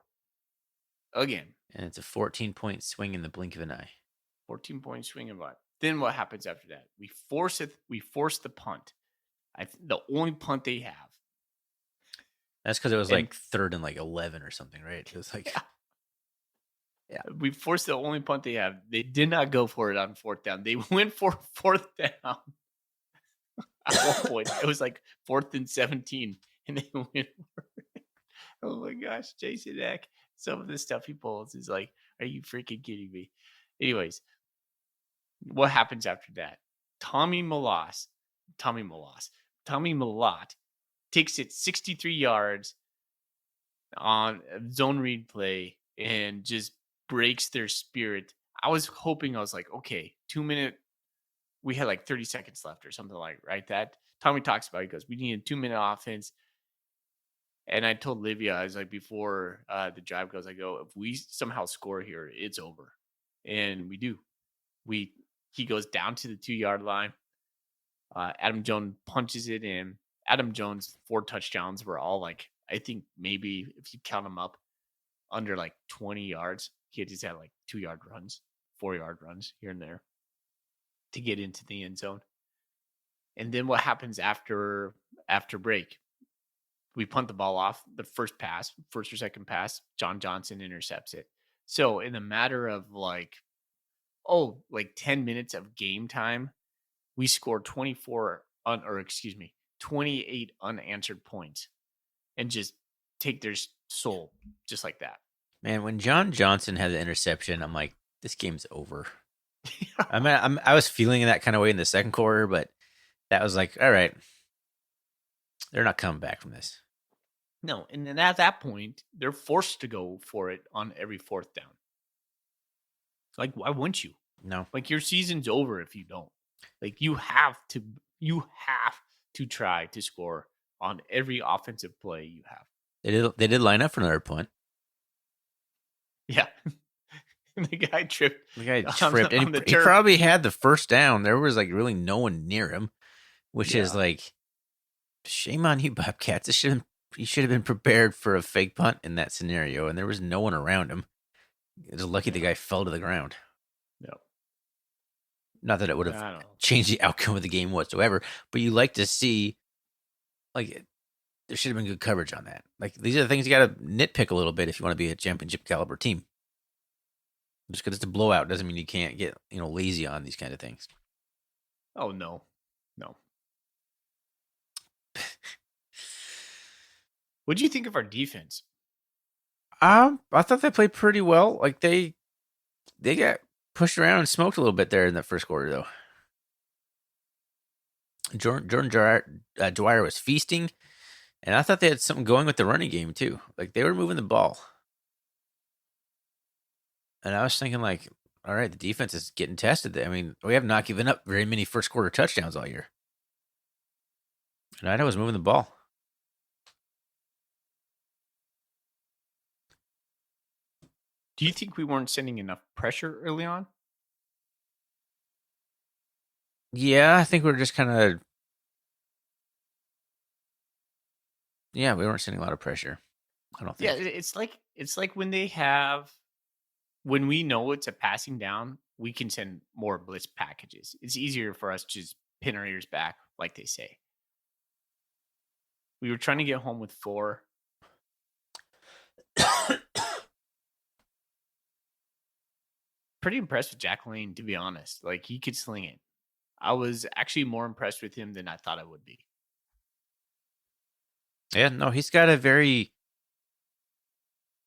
again. And it's a 14-point swing in the blink of an eye. 14-point swing in what? Then what happens after that? We force it. We force the punt. The only punt they have. That's because it was like 3rd and 11 or something, right? It was like, yeah. We forced the only punt they have. They did not go for it on 4th down. They went for 4th down. At one point, it was like 4th and 17, and they went for it. Oh my gosh, Jason Eck. Some of the stuff he pulls is like, are you freaking kidding me? Anyways, what happens after that? Tommy Malott takes it 63 yards on a zone read play and just breaks their spirit. I was like, okay, 2 minute. We had like 30 seconds left or something right? That Tommy talks about. He goes, we need a 2-minute offense. And I told Livia, I was like, before the drive goes, I go, if we somehow score here, it's over. And we do. He goes down to the 2-yard line. Adam Jones punches it in. Adam Jones' 4 touchdowns were all like, I think maybe if you count them up, under like 20 yards. He just had like 2-yard runs, 4-yard runs here and there to get into the end zone. And then what happens after break? We punt the ball off. The first or second pass, John Johnson intercepts it. So in a matter of like 10 minutes of game time, we scored 28 unanswered points and just take their soul just like that. Man, when John Johnson had the interception, I'm like, this game's over. I mean, I was feeling that kind of way in the second quarter, but that was like, all right, they're not coming back from this. No, and then at that point, they're forced to go for it on every 4th down. Like, why wouldn't you? No. Like, your season's over if you don't. Like, you have to try to score on every offensive play you have. They did line up for another punt. Yeah. The guy tripped. And he probably had the first down. There was like really no one near him, which is like, shame on you, Bobcats. You should have been prepared for a fake punt in that scenario, and there was no one around him. It was lucky the guy fell to the ground. No. Not that it would have changed the outcome of the game whatsoever, but you like to see, like, there should have been good coverage on that. Like, these are the things you got to nitpick a little bit if you want to be a championship caliber team. Just because it's a blowout doesn't mean you can't get, lazy on these kind of things. Oh, no. What do you think of our defense? I thought they played pretty well. Like, they got pushed around and smoked a little bit there in that first quarter, though. Jordan Dwyer was feasting, and I thought they had something going with the running game, too. Like, they were moving the ball. And I was thinking, like, all right, the defense is getting tested. I mean, we have not given up very many first quarter touchdowns all year. And Idaho was moving the ball. Do you think we weren't sending enough pressure early on? Yeah, I think we're just kind of... Yeah, we weren't sending a lot of pressure. I don't think. Yeah, it's like when we know it's a passing down, we can send more blitz packages. It's easier for us to just pin our ears back, like they say. We were trying to get home with 4. Pretty impressed with Jack Lane, to be honest. Like, he could sling it. I was actually more impressed with him than I thought I would be. Yeah, no, he's got a very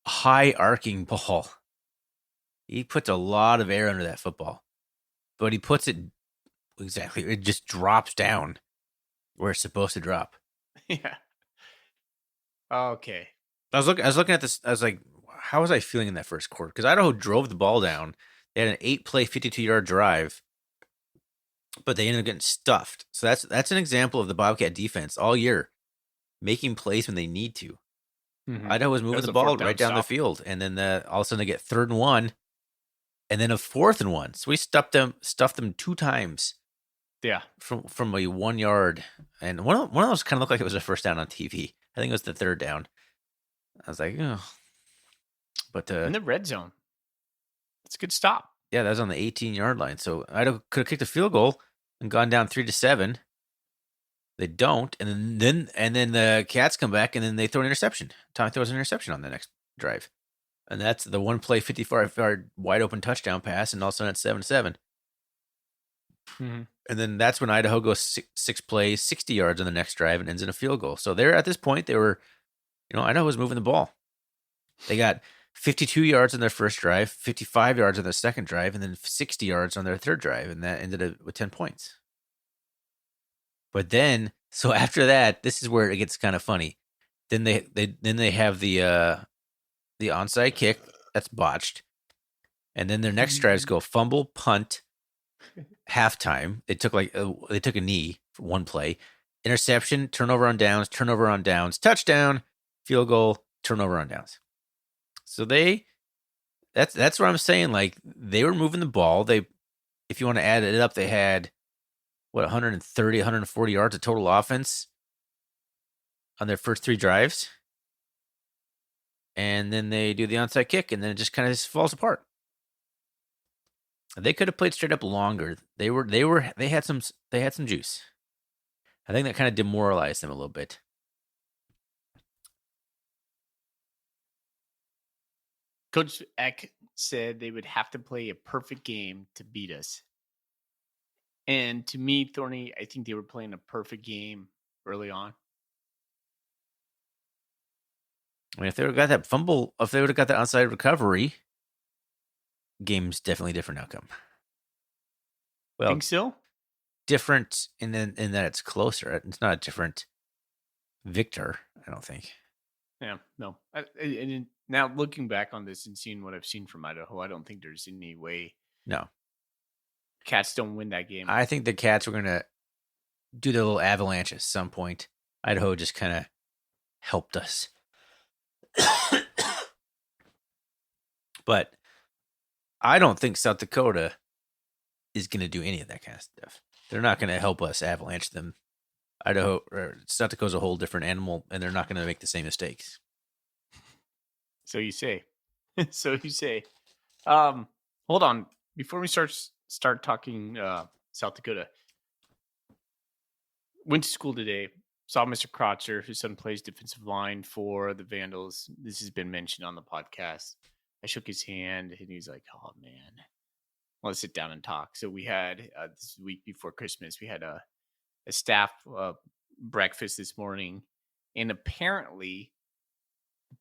high arcing ball. He puts a lot of air under that football, but he puts it exactly. It just drops down where it's supposed to drop. Yeah. Okay. I was looking at this. I was like, how was I feeling in that first quarter? Because Idaho drove the ball down. They had an 8-play, 52-yard drive, but they ended up getting stuffed. So that's an example of the Bobcat defense all year, making plays when they need to. Mm-hmm. Idaho was moving the ball right down the field, and then all of a sudden they get 3rd and 1, and then a 4th and 1. So we stuffed them 2 times. Yeah, from a 1 yard, and one of those kind of looked like it was a first down on TV. I think it was the 3rd down. I was like, oh, but in the red zone, it's a good stop. Yeah, that was on the 18-yard line. So Idaho could have kicked a field goal and gone down 3-7. They don't, and then the Cats come back, and then they throw an interception. Tommy throws an interception on the next drive, and that's the 1-play, 55-yard wide open touchdown pass, and all of a sudden it's 7-7. Mm-hmm. And then that's when Idaho goes 6 plays, 60 yards on the next drive, and ends in a field goal. So they're at this point, they were, Idaho was moving the ball. They got 52 yards on their first drive, 55 yards on their second drive, and then 60 yards on their third drive, and that ended with 10 points. But then, so after that, this is where it gets kind of funny. Then they have the onside kick that's botched, and then their next drives go fumble, punt, halftime. They took a knee for 1 play, interception, turnover on downs, touchdown, field goal, turnover on downs. So that's what I'm saying. Like, they were moving the ball. If you want to add it up, they had 130, 140 yards of total offense on their first 3 drives. And then they do the onside kick, and then it just kind of falls apart. They could have played straight up longer. They had some juice. I think that kind of demoralized them a little bit. Coach Eck said they would have to play a perfect game to beat us. And to me, Thorny, I think they were playing a perfect game early on. I mean, if they would have got that fumble, if they would have got that onside recovery, game's definitely a different outcome. Well, think so? Different in that it's closer. It's not a different victor, I don't think. Yeah, no. And now looking back on this and seeing what I've seen from Idaho, I don't think there's any way. No. Cats don't win that game. I think the Cats were going to do their little avalanche at some point. Idaho just kind of helped us. But I don't think South Dakota is going to do any of that kind of stuff. They're not going to help us avalanche them. Idaho or South Dakota's a whole different animal, and they're not going to make the same mistakes. So you say. So you say. Hold on. Before we start talking South Dakota, went to school today. Saw Mr. Krotzer, whose son plays defensive line for the Vandals. This has been mentioned on the podcast. I shook his hand, and he's like, "Oh man, let's sit down and talk." So we had this week before Christmas, we had a staff breakfast this morning, and apparently,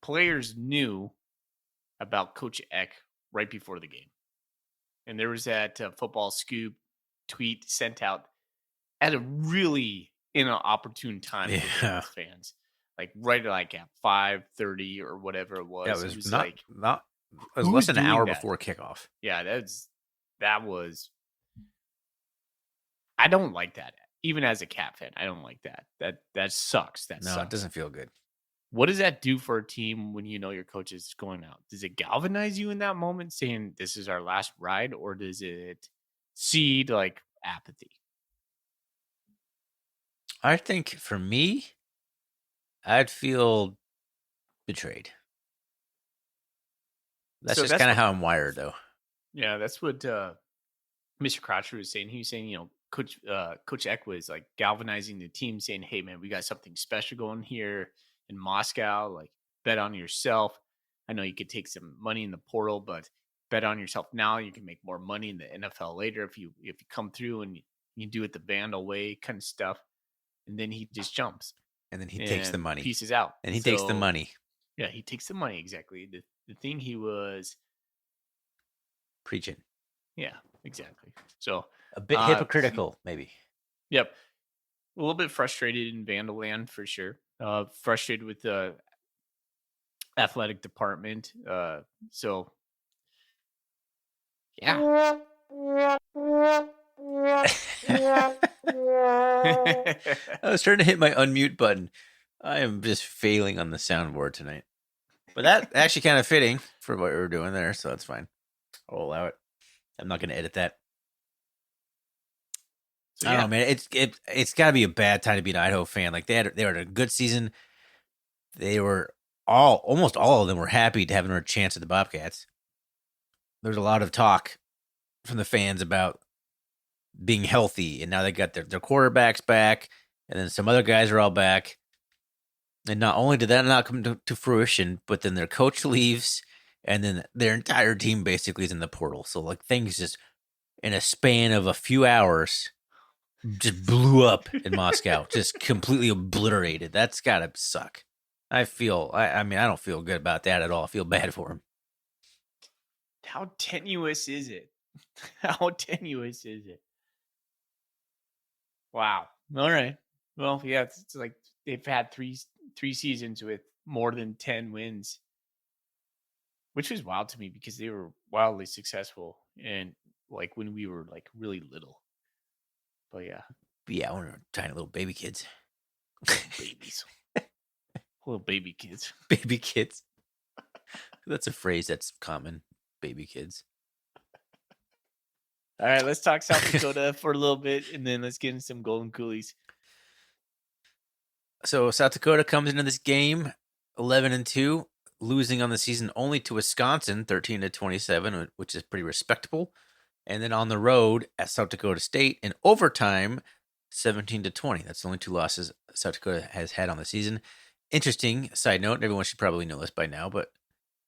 players knew about Coach Eck right before the game, and there was that football scoop tweet sent out at a really opportune time for Vandals fans, like right at 5:30 or whatever it was. Yeah, it was less than an hour before kickoff. Yeah, that was. I don't like that. Even as a Cat fan, I don't like that. That sucks. That sucks. It doesn't feel good. What does that do for a team when you know your coach is going out? Does it galvanize you in that moment, saying this is our last ride, or does it seed like apathy? I think for me, I'd feel betrayed. That's just kind of how I'm wired, though. Yeah, that's what Mr. Krotzer was saying. He was saying, Coach Eck was like galvanizing the team, saying, "Hey, man, we got something special going here in Moscow. Like, bet on yourself. I know you could take some money in the portal, but bet on yourself now. You can make more money in the NFL later if you come through and you do it the Vandal way, kind of stuff." And then he just jumps. And then he takes the money. Pieces out. And he takes the money. Yeah, he takes the money, exactly. The thing he was preaching. Yeah, exactly. So a bit hypocritical, maybe. Yep. A little bit frustrated in Vandalland for sure. Frustrated with the athletic department. So yeah. I was trying to hit my unmute button. I am just failing on the soundboard tonight. But that actually kind of fitting for what we were doing there, so that's fine. I'll allow it. I'm not going to edit that. So, I don't know, man. It's got to be a bad time to be an Idaho fan. Like they were a good season. They were almost all of them were happy to have another chance at the Bobcats. There's a lot of talk from the fans about being healthy, and now they got their quarterbacks back, and then some other guys are all back. And not only did that not come to fruition, but then their coach leaves, and then their entire team basically is in the portal. So like things just in a span of a few hours just blew up in Moscow, just completely obliterated. That's gotta suck. I mean, I don't feel good about that at all. I feel bad for him. How tenuous is it? How tenuous is it? Wow. All right. Well, yeah, it's like they've had three seasons with more than 10 wins, which was wild to me because they were wildly successful and like when we were like really little. But yeah, when we were tiny little baby kids, babies, little baby kids, baby kids. That's a phrase that's common. Baby kids. All right, let's talk South Dakota for a little bit, and then let's get into some Golden Coolies. So South Dakota comes into this game 11-2, losing on the season only to Wisconsin 13-27, which is pretty respectable. And then on the road at South Dakota State in overtime, 17-20. That's the only 2 losses South Dakota has had on the season. Interesting side note, everyone should probably know this by now, but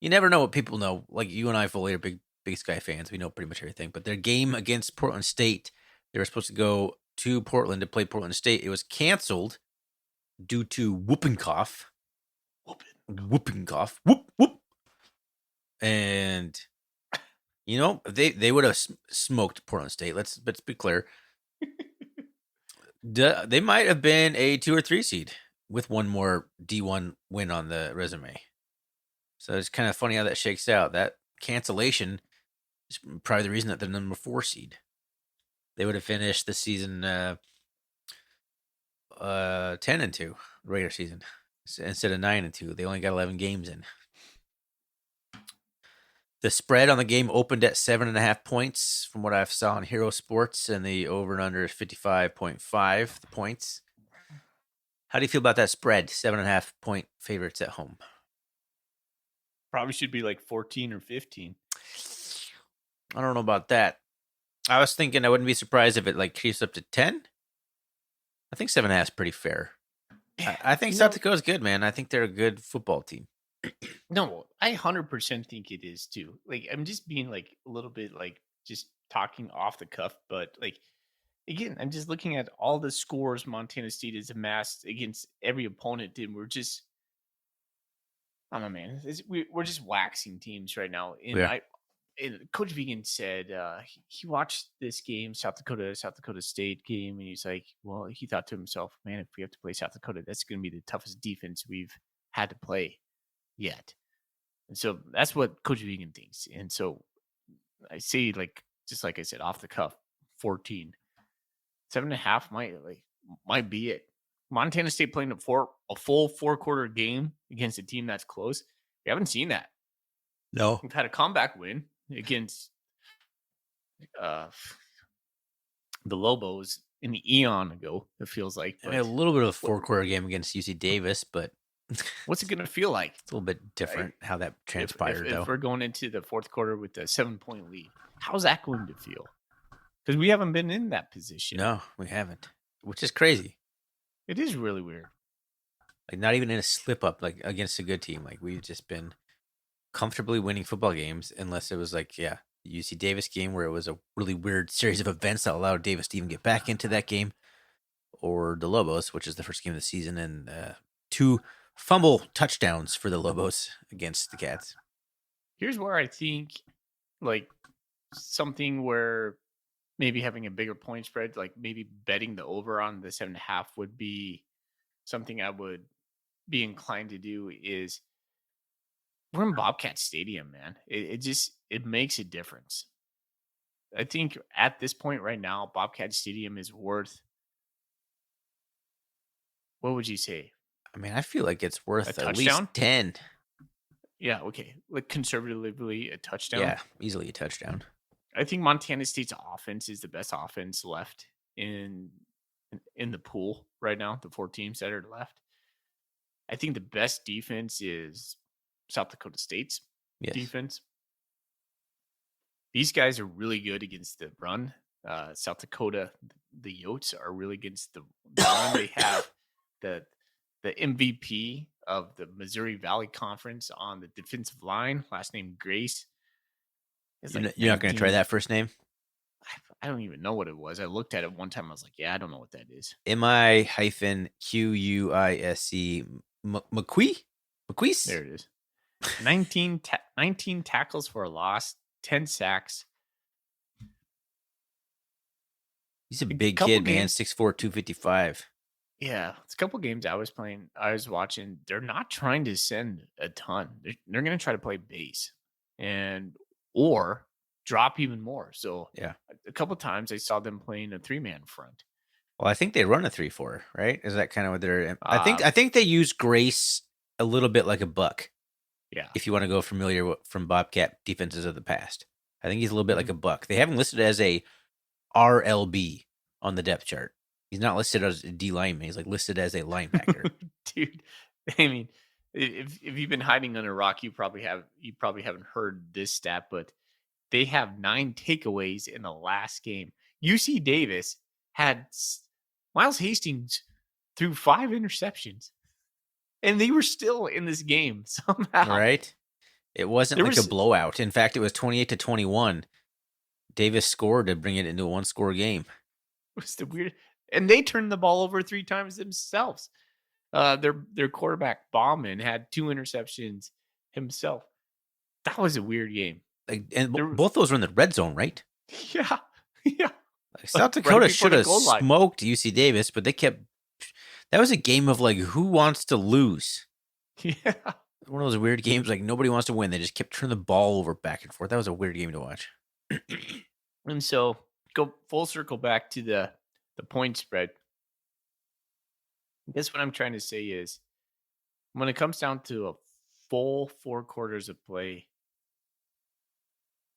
you never know what people know. Like you and I fully are big Sky fans. We know pretty much everything. But their game against Portland State, they were supposed to go to Portland to play Portland State. It was canceled due to whooping cough. Whooping cough. Whoop, whoop. And, you know, they would have smoked Portland State. Let's be clear. They might have been a 2 or 3 seed with one more D1 win on the resume. So it's kind of funny how that shakes out. That cancellation is probably the reason that they're number 4 seed. They would have finished the season 10-2 regular season instead of 9-2. They only got 11 games in. The spread on the game opened at 7.5 points from what I saw on Hero Sports, and the over and under is 55.5 points. How do you feel about that spread? 7.5 point favorites at home. Probably should be like 14 or 15. I don't know about that. I was thinking I wouldn't be surprised if it like creeps up to 10. I think 7.5 is pretty fair. I think South Dakota's good, man. I think they're a good football team. No, I 100% think it is too. Like, I'm just being like a little bit like just talking off the cuff, but like again, I'm just looking at all the scores Montana State has amassed against every opponent, and we're just, I don't know, man. We're just waxing teams right now. And Coach Vegan said he watched this game, South Dakota State game, and he's like, well, he thought to himself, man, if we have to play South Dakota, that's going to be the toughest defense we've had to play yet. And so that's what Coach Vegan thinks. And so I say, like, just like I said, off the cuff, 14. 7.5 might be it. Montana State playing a full 4-quarter game against a team that's close. We haven't seen that. No. We've had a comeback win against the Lobos in the eon ago, it feels like. A little bit of a 4-quarter game against UC Davis, but what's it going to feel like? It's a little bit different how that transpired, though. If we're going into the 4th quarter with a 7-point lead, how's that going to feel? Because we haven't been in that position. No, we haven't, which is crazy. It is really weird. Like, not even in a slip-up, like, against a good team. Like, we've just been comfortably winning football games, unless it was, like, the UC Davis game where it was a really weird series of events that allowed Davis to even get back into that game, or the Lobos, which is the first game of the season, and 2 fumble touchdowns for the Lobos against the Cats. Here's where I think, like, something where maybe having a bigger point spread, like maybe betting the over on the 7.5 would be something I would be inclined to do. Is we're in Bobcat Stadium, man. It makes a difference. I think at this point right now, Bobcat Stadium is worth, what would you say? I mean, I feel like it's worth at least 10. Yeah, okay. Like conservatively a touchdown. Yeah, easily a touchdown. I think Montana State's offense is the best offense left in the pool right now, the 4 teams that are left. I think the best defense is South Dakota State's defense. These guys are really good against the run. South Dakota, the Yotes are really against the run. They have the MVP of the Missouri Valley Conference on the defensive line, last name Grace. You're not going to try that first name? I don't even know what it was. I looked at it one time. I was like, yeah, I don't know what that is. MI-QUISC McQueese? There it is. 19 tackles for a loss, 10 sacks. He's a big kid, man. 6'4", 255. Yeah, it's a couple games I was watching. They're not trying to send a ton. They're going to try to play base or drop even more. So yeah, a couple times I saw them playing a 3-man front. Well, I think they run a 3-4, right? Is that kind of what they're? I think they use Grace a little bit like a buck. Yeah. If you want to go familiar from Bobcat defenses of the past, I think he's a little bit like a buck. They have him listed as a RLB on the depth chart. He's not listed as a D lineman. He's like listed as a linebacker. Dude, I mean, if you've been hiding under a rock, you probably haven't heard this stat, but they have 9 takeaways in the last game. UC Davis had Miles Hastings threw 5 interceptions, and they were still in this game somehow. Right? It wasn't a blowout. In fact, it was 28-21. Davis scored to bring it into a 1-score game. It was the weird, and they turned the ball over 3 times themselves. Their quarterback Bauman had 2 interceptions himself. That was a weird game. And both those were in the red zone, right? Yeah. South Dakota should have smoked UC Davis, but they kept. That was a game of like, who wants to lose? Yeah. One of those weird games, like nobody wants to win. They just kept turning the ball over back and forth. That was a weird game to watch. And so go full circle back to the point spread. I guess what I'm trying to say is when it comes down to a full 4 quarters of play,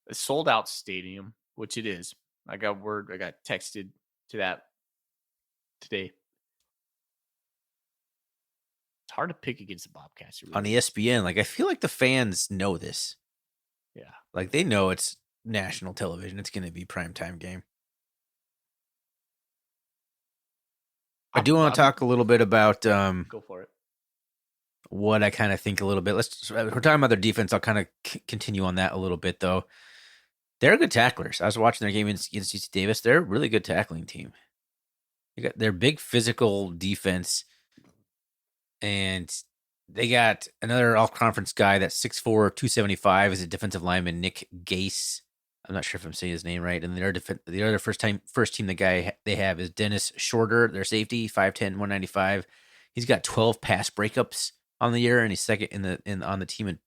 a sold out stadium, which it is. I got texted to that today. It's hard to pick against the Bobcats. Really. On ESPN, like I feel like the fans know this. Yeah. Like they know it's national television. It's going to be primetime game. I do want to talk a little bit about go for it. What I kind of think a little bit. We're talking about their defense. I'll kind of continue on that a little bit though. They're good tacklers. I was watching their game against UC Davis. They're a really good tackling team. They got their big physical defense, and they got another all-conference guy that's 6'4", 275 is a defensive lineman, Nick Gase. I'm not sure if I'm saying his name right. And the other first team the guy they have is Dennis Shorter, their safety, 5'10", 195. He's got 12 pass breakups on the year, and he's second on the team in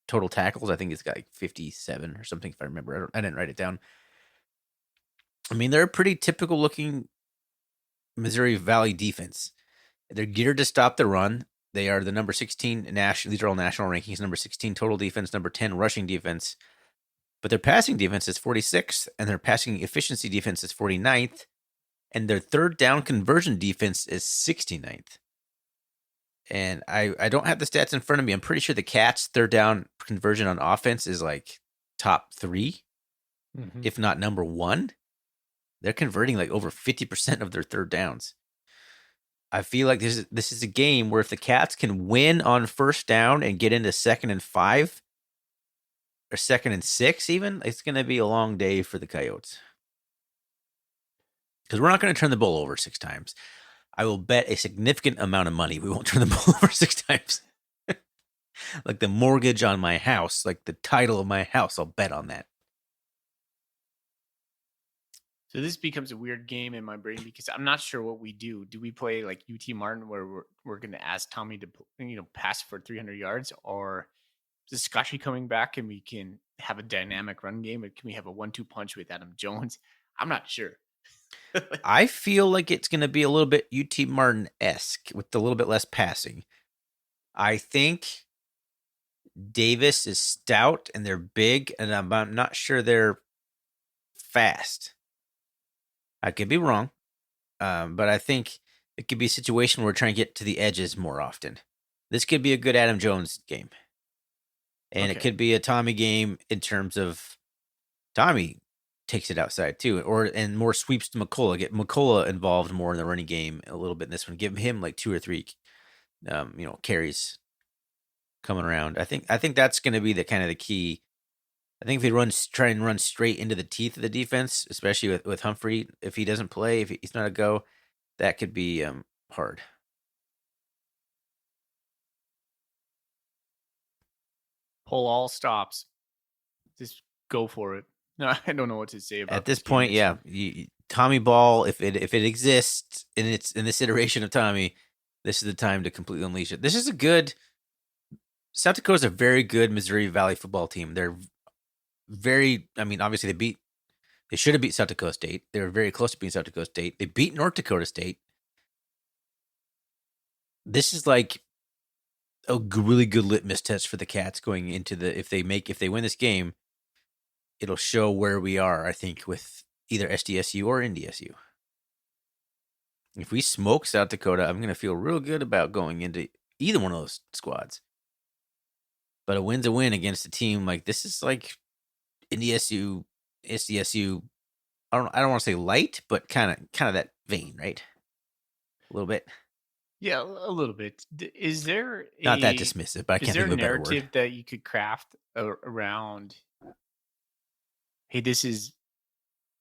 total tackles. I think he's got like 57 or something, if I remember. I didn't write it down. I mean, they're a pretty typical looking Missouri Valley defense. They're geared to stop the run. They are the number 16 national. These are all national rankings. Number 16 total defense, number 10 rushing defense. But their passing defense is 46th, and their passing efficiency defense is 49th, and their third down conversion defense is 69th. And I don't have the stats in front of me. I'm pretty sure the Cats' third down conversion on offense is like top 3, if not number 1. They're converting like over 50% of their third downs. I feel like this is a game where if the Cats can win on first down and get into 2nd and 5 or 2nd and 6 even, it's going to be a long day for the Coyotes. Because we're not going to turn the ball over 6 times. I will bet a significant amount of money we won't turn the ball over 6 times. Like the mortgage on my house, like the title of my house, I'll bet on that. So this becomes a weird game in my brain because I'm not sure what we do. Do we play like UT Martin where we're going to ask Tommy to pass for 300 yards, or is Scotty coming back and we can have a dynamic run game? Or can we have a 1-2 punch with Adam Jones? I'm not sure. I feel like it's going to be a little bit UT Martin-esque with a little bit less passing. I think Davis is stout and they're big, and I'm not sure they're fast. I could be wrong, but I think it could be a situation where we're trying to get to the edges more often. This could be a good Adam Jones game. And It could be a Tommy game in terms of Tommy takes it outside too, and more sweeps to McCullough. Get McCullough involved more in the running game a little bit in this one. Give him like 2 or 3, carries coming around. I think that's going to be the kind of the key. I think if we try and run straight into the teeth of the defense, especially with Humphrey, if he doesn't play, if he's not a go, that could be hard. Pull all stops. Just go for it. No, I don't know what to say about at this point. Yeah, Tommy Ball, if it exists and it's in this iteration of Tommy, this is the time to completely unleash it. This is a good. South Dakota's a very good Missouri Valley football team. They're very. I mean, obviously they should have beat South Dakota State. They were very close to beating South Dakota State. They beat North Dakota State. This is like a really good litmus test for the Cats going into if they win this game, it'll show where we are, I think, with either SDSU or NDSU. If we smoke South Dakota, I'm going to feel real good about going into either one of those squads. But a win's a win against a team like this is like NDSU, SDSU. I don't want to say light, but kind of that vein, right? A little bit. Yeah, a little bit. Is there not that dismissive, but I can't think of a better word. Is there a narrative that you could craft around? Hey, this is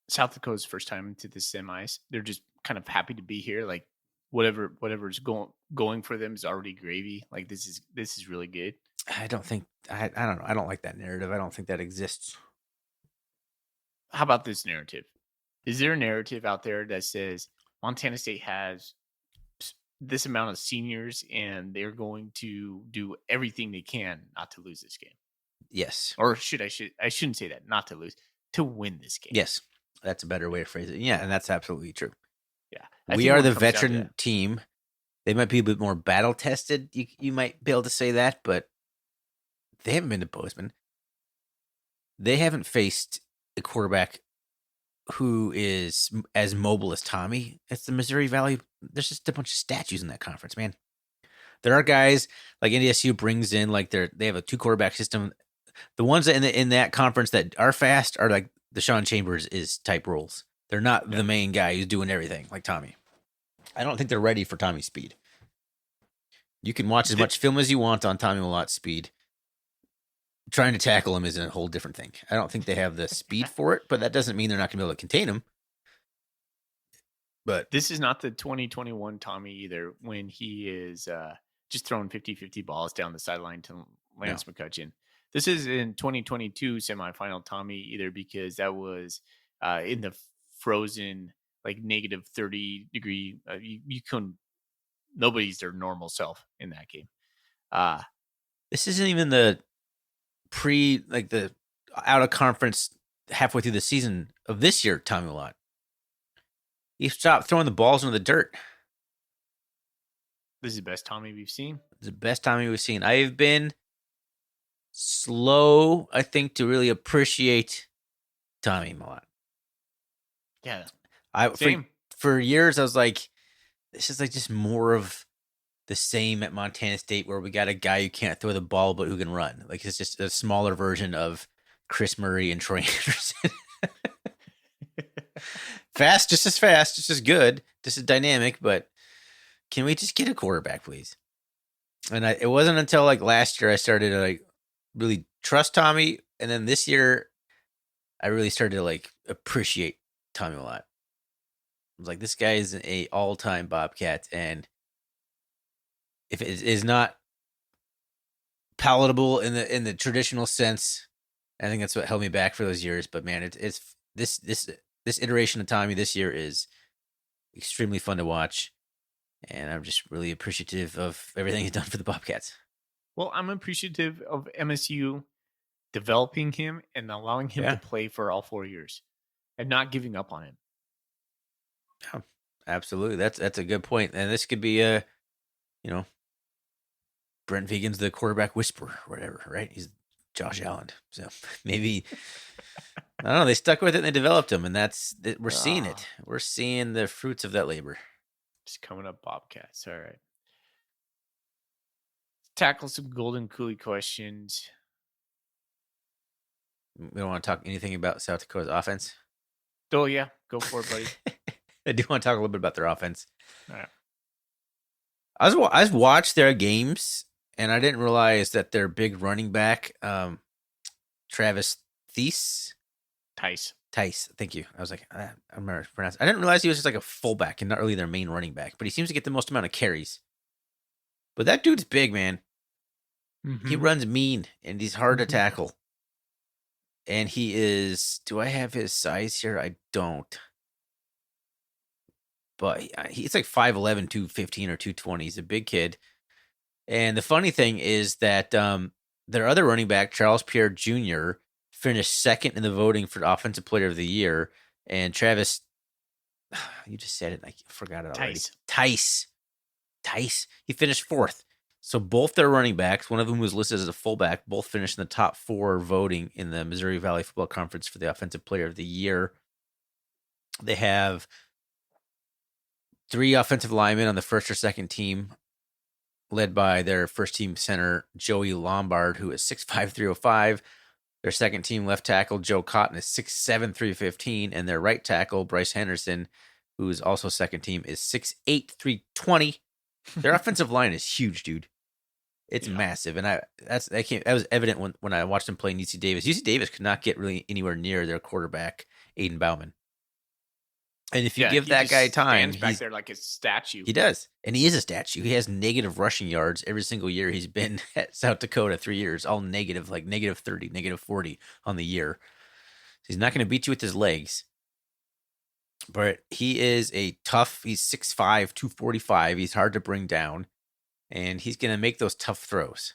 South Dakota's first time into the semis. They're just kind of happy to be here. Like whatever's going for them is already gravy. Like this is really good. I don't think I don't know. I don't like that narrative. I don't think that exists. How about this narrative? Is there a narrative out there that says Montana State has this amount of seniors and they're going to do everything they can not to lose this game? Yes. Or I shouldn't say that, not to lose, to win this game. Yes. That's a better way to phrase it. Yeah, and that's absolutely true. Yeah. We are the veteran team. They might be a bit more battle tested. You might be able to say that, but they haven't been to Bozeman. They haven't faced a quarterback who is as mobile as Tommy. It's the Missouri Valley. There's just a bunch of statues in that conference, man. There are guys like NDSU brings in, like they have a 2-quarterback system. The ones that in that conference that are fast are like the Sean Chambers is type roles. They're not the main guy who's doing everything like Tommy. I don't think they're ready for Tommy's speed. You can watch as much film as you want on Tommy Malot's speed. Trying to tackle him is a whole different thing. I don't think they have the speed for it, but that doesn't mean they're not going to be able to contain him. But this is not the 2021 Tommy either, when he is just throwing 50-50 balls down the sideline to Lance McCutcheon. This is in 2022 semifinal Tommy either, because that was in the frozen, like negative 30 degree. You couldn't. Nobody's their normal self in that game. This isn't even the the out of conference halfway through the season of this year, Tommy Malott. He stopped throwing the balls into the dirt. This is the best Tommy we've seen. It's the best Tommy we've seen. I've been slow, I think, to really appreciate Tommy Malott. Yeah. For years, I was like, this is like just more of the same at Montana State, where we got a guy who can't throw the ball but who can run. Like, it's just a smaller version of Chris Murray and Troy Anderson. Fast, just as good, just as dynamic. But can we just get a quarterback, please? And it wasn't until like last year I started to like really trust Tommy, and then this year I really started to like appreciate Tommy a lot. I was like, this guy is an all-time Bobcat, and if it is not palatable in the traditional sense, I think that's what held me back for those years. But man, it's this iteration of Tommy this year is extremely fun to watch, and I'm just really appreciative of everything he's done for the Bobcats. Well, I'm appreciative of MSU developing him and allowing him to play for all 4 years and not giving up on him. Yeah, absolutely. That's a good point. And this could be Brent Vigen's the quarterback whisperer or whatever, right? He's Josh Allen. So maybe, I don't know, they stuck with it and they developed him, and we're seeing it. We're seeing the fruits of that labor. Just coming up, Bobcats. All right. Tackle some Golden Coolie questions. We don't want to talk anything about South Dakota's offense. Oh, yeah. Go for it, buddy. I do want to talk a little bit about their offense. All right. I've watched their games, and I didn't realize that their big running back, Travis Tice. Thank you. I was like, I'm not pronouncing. I didn't realize he was just like a fullback and not really their main running back, but he seems to get the most amount of carries. But that dude's big, man. Mm-hmm. He runs mean, and he's hard to tackle. And he is. Do I have his size here? I don't. But he's like 5'11", 215 or 220. He's a big kid. And the funny thing is that their other running back, Charles Pierre Jr., finished second in the voting for Offensive Player of the Year. And Travis, you just said it. I forgot it already. Tice. He finished fourth. So both their running backs, one of them was listed as a fullback, both finished in the top 4 voting in the Missouri Valley Football Conference for the Offensive Player of the Year. They have 3 offensive linemen on the first or second team, led by their first team center, Joey Lombard, who is 6'5", 305. Their second team left tackle, Joe Cotton, is 6'7", 315. And their right tackle, Bryce Henderson, who is also second team, is 6'8", 320. Their offensive line is huge, dude. It's massive. And that was evident when I watched them play UC Davis. UC Davis could not get really anywhere near their quarterback, Aiden Bauman. And if you give that guy time, he's back there like a statue. He does. And he is a statue. He has negative rushing yards every single year he's been at South Dakota, 3 years, all negative, like negative 30, negative 40 on the year. So he's not going to beat you with his legs. But he is he's 6'5", 245. He's hard to bring down. And he's going to make those tough throws.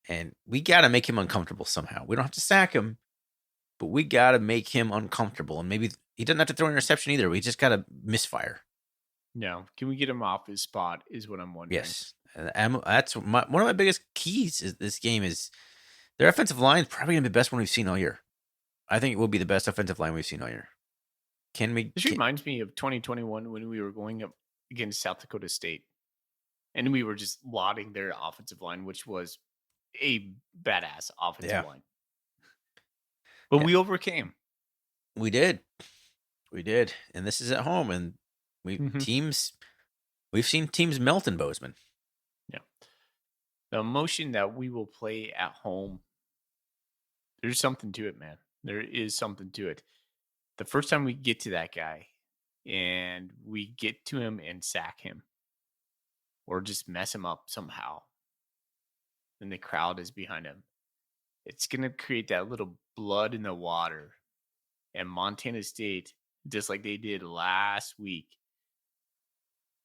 And we got to make him uncomfortable somehow. We don't have to sack him, but we got to make him uncomfortable. And maybe he doesn't have to throw an interception either. We just got to misfire. No. Can we get him off his spot is what I'm wondering. Yes. That's one of my biggest keys is this game is their offensive line is probably going to be the best one we've seen all year. I think it will be the best offensive line we've seen all year. This reminds me of 2021 when we were going up against South Dakota State. And we were just lauding their offensive line, which was a badass offensive line. But we overcame. We did. And this is at home. And we've seen teams melt in Bozeman. Yeah. The emotion that we will play at home, there's something to it, man. There is something to it. The first time we get to that guy and we get to him and sack him or just mess him up somehow, and the crowd is behind him, it's going to create that little blood in the water. And Montana State, just like they did last week,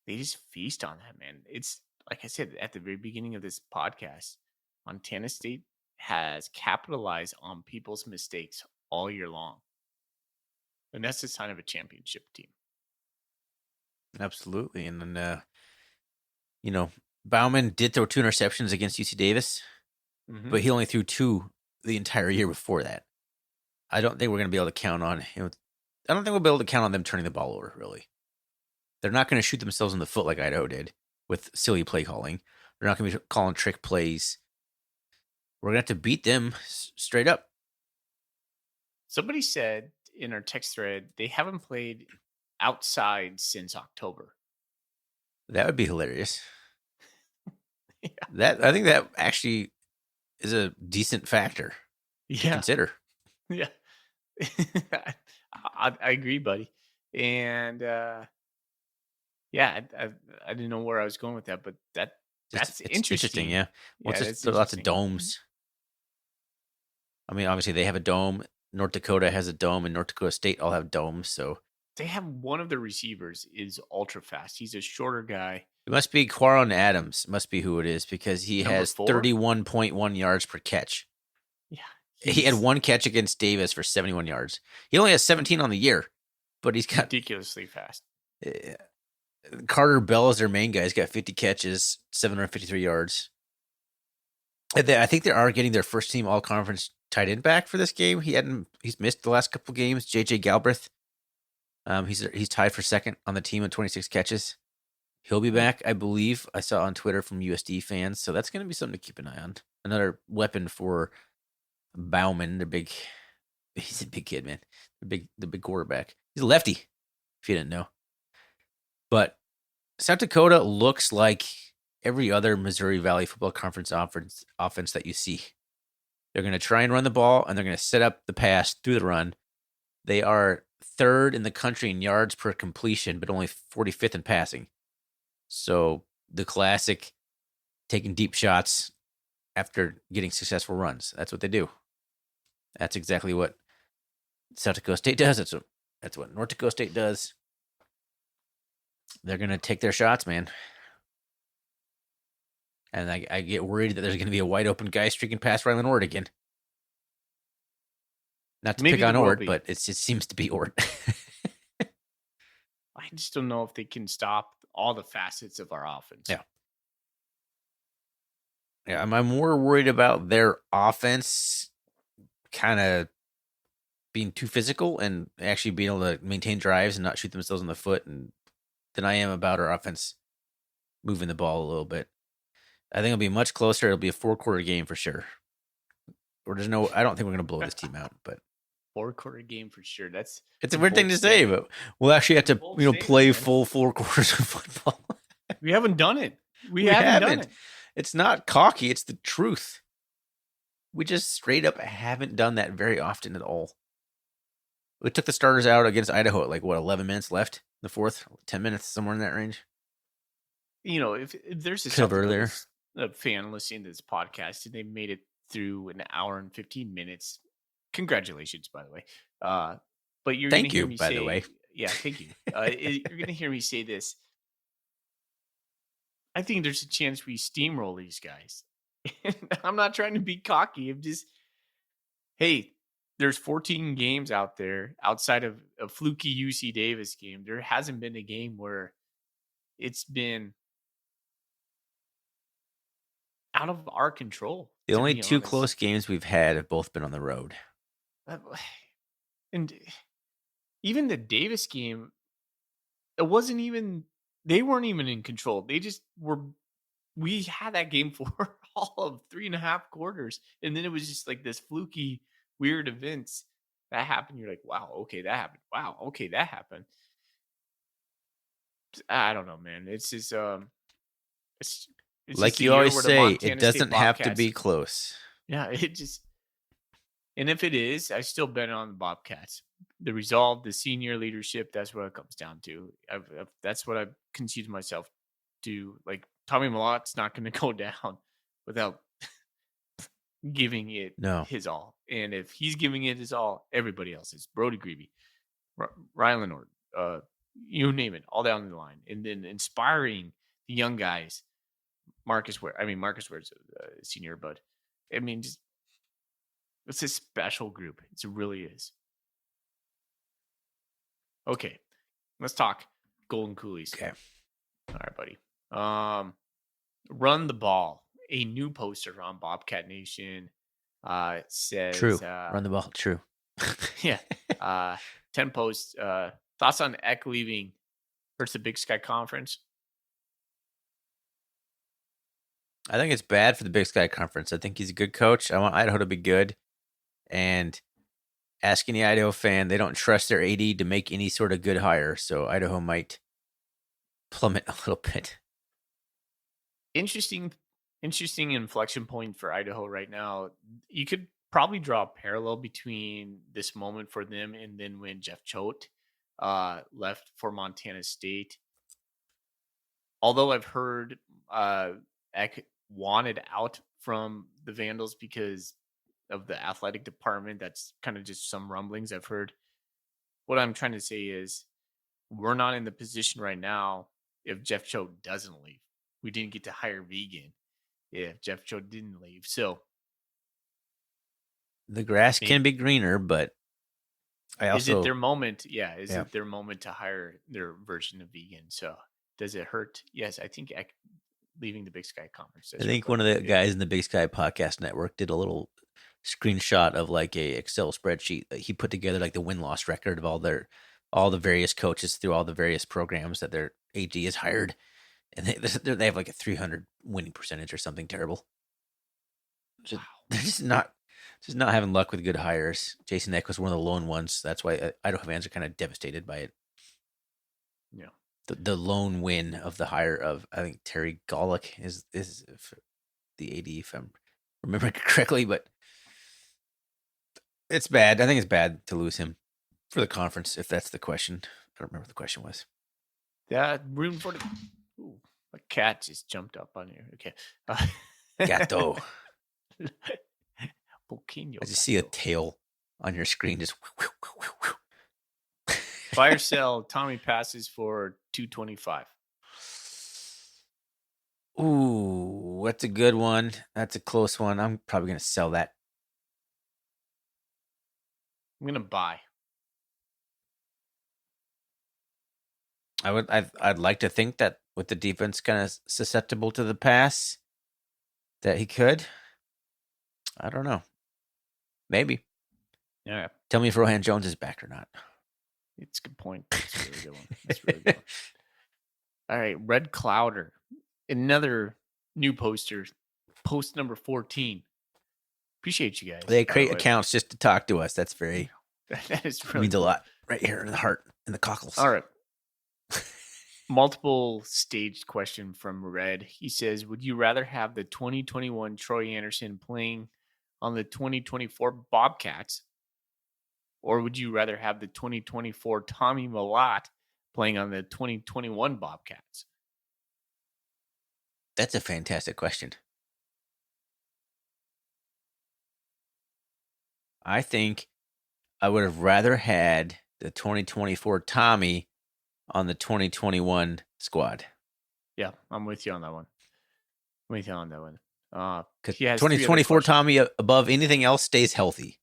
they just feast on that, man. It's like I said at the very beginning of this podcast, Montana State has capitalized on people's mistakes all year long. And that's the sign of a championship team. Absolutely. And then, Bauman did throw 2 interceptions against UC Davis, but he only threw 2 the entire year before that. I don't think we're going to be able to count on him. I don't think we'll be able to count on them turning the ball over, really. They're not going to shoot themselves in the foot like Idaho did with silly play calling. They're not going to be calling trick plays. We're going to have to beat them straight up. Somebody said in our text thread, they haven't played outside since October. That would be hilarious. I think that actually is a decent factor to consider. Yeah. I agree, buddy. And I didn't know where I was going with that, but that's interesting. Yeah. Lots of domes. I mean, obviously they have a dome. North Dakota has a dome, and North Dakota State all have domes. So they have one of the receivers is ultra fast. He's a shorter guy. It must be Quaron Adams. Must be who it is because he has 31.1 yards per catch. Yeah. He had 1 catch against Davis for 71 yards. He only has 17 on the year, but he's got ridiculously fast. Carter Bell is their main guy. He's got 50 catches, 753 yards. I think they are getting their first team all-conference tight end back for this game. He's missed the last couple games. JJ Galbraith. He's tied for second on the team with 26 catches. He'll be back, I believe. I saw on Twitter from USD fans, so that's going to be something to keep an eye on. Another weapon for Bauman. He's a big kid, man. The big quarterback. He's a lefty, if you didn't know. But South Dakota looks like every other Missouri Valley Football Conference offense that you see. They're going to try and run the ball, and they're going to set up the pass through the run. They are 3rd in the country in yards per completion, but only 45th in passing. So the classic taking deep shots after getting successful runs. That's what they do. That's exactly what South Dakota State does. That's what North Dakota State does. They're going to take their shots, man. And I get worried that there's going to be a wide open guy streaking past Ryland Ord again. Not to pick on Ord, but it seems to be Ord. I just don't know if they can stop all the facets of our offense. Yeah, I'm more worried about their offense kind of being too physical and actually being able to maintain drives and not shoot themselves in the foot than I am about our offense moving the ball a little bit. I think it'll be much closer. It'll be a 4-quarter game for sure. I don't think we're going to blow this team out, but 4-quarter game for sure. It's a weird thing to say, but we'll actually have to, play full 4 quarters of football. We haven't done it. We haven't done it. It's not cocky. It's the truth. We just straight up haven't done that very often at all. We took the starters out against Idaho at 11 minutes left in the fourth, 10 minutes, somewhere in that range. If there's a fan listening to this podcast and they made it through an hour and 15 minutes, congratulations, by the way. But you're thank you, by the way. Yeah, thank you. You're going to hear me say this. I think there's a chance we steamroll these guys. I'm not trying to be cocky. I'm just, hey, there's 14 games out there outside of a fluky UC Davis game. There hasn't been a game where it's been out of our control. The only 2 close games we've had have both been on the road. And even the Davis game, they weren't even in control. They just were. We had that game for all of 3.5 quarters. And then it was just like this fluky, weird events that happened. You're like, wow, okay, that happened. Wow, okay, that happened. I don't know, man. It's just it's like you always say, it doesn't have to be close. Yeah, and if it is, I still bet on the Bobcats. The resolve, the senior leadership, that's what it comes down to. That's what I've conceded myself to. Like, Tommy Malot's not going to go down without giving it his all. And if he's giving it his all, everybody else is. Brody Greavy, Ryan Leonard, you name it, all down the line. And then inspiring the young guys. Marcus Ware's a senior, but I mean, it's a special group. It really is. Okay, let's talk Golden Coolies. Okay. All right, buddy. Run the ball. A new poster on Bobcat Nation says... True. Run the ball. True. Yeah. 10 posts. Thoughts on Eck leaving versus the Big Sky Conference? I think it's bad for the Big Sky Conference. I think he's a good coach. I want Idaho to be good. And asking the Idaho fan, they don't trust their AD to make any sort of good hire. So Idaho might plummet a little bit. Interesting inflection point for Idaho right now. You could probably draw a parallel between this moment for them and then when Jeff Choate left for Montana State. Although I've heard Eck wanted out from the Vandals because of the athletic department. That's kind of just some rumblings I've heard. What I'm trying to say is we're not in the position right now if Jeff Choate doesn't leave. We didn't get to hire Vegan if Jeff Choate didn't leave. So the grass can be greener, but is it their moment? Yeah. Is it their moment to hire their version of Vegan? So does it hurt? Yes, I think leaving the Big Sky Conference. I think one of the guys in the Big Sky Podcast Network did a little screenshot of like a Excel spreadsheet that he put together, like the win-loss record of all the various coaches through all the various programs that their AD has hired, and they have like a 300 winning percentage or something terrible. They're just not having luck with good hires. Jason Eck was one of the lone ones. That's why Idaho fans are kind of devastated by it. Yeah. The lone win of the hire of, I think, Terry Golick is the AD, if I'm remembering correctly, but it's bad. I think it's bad to lose him for the conference, if that's the question. I don't remember what the question was. Yeah, room for the... Ooh, a cat just jumped up on you. Okay. Gato. I just see a tail on your screen. Just... Buy or sell, Tommy passes for 225. Ooh, that's a good one. That's a close one. I'm probably going to sell that. I'm going to buy. I'd like to think that with the defense kind of susceptible to the pass, that he could. I don't know. Maybe. Yeah. Tell me if Rohan Jones is back or not. It's a good point. That's a really good one. That's a really good one. All right. Red Clouder. Another new poster. Post number 14. Appreciate you guys. They create accounts just to talk to us. That's very... That is really means cool. a lot. Right here in the heart, in the cockles. All right. Multiple staged question from Red. He says, would you rather have the 2021 Troy Anderson playing on the 2024 Bobcats, or would you rather have the 2024 Tommy Malott playing on the 2021 Bobcats? That's a fantastic question. I think I would have rather had the 2024 Tommy on the 2021 squad. Yeah, I'm with you on that one. Because 2024 Tommy above anything else stays healthy.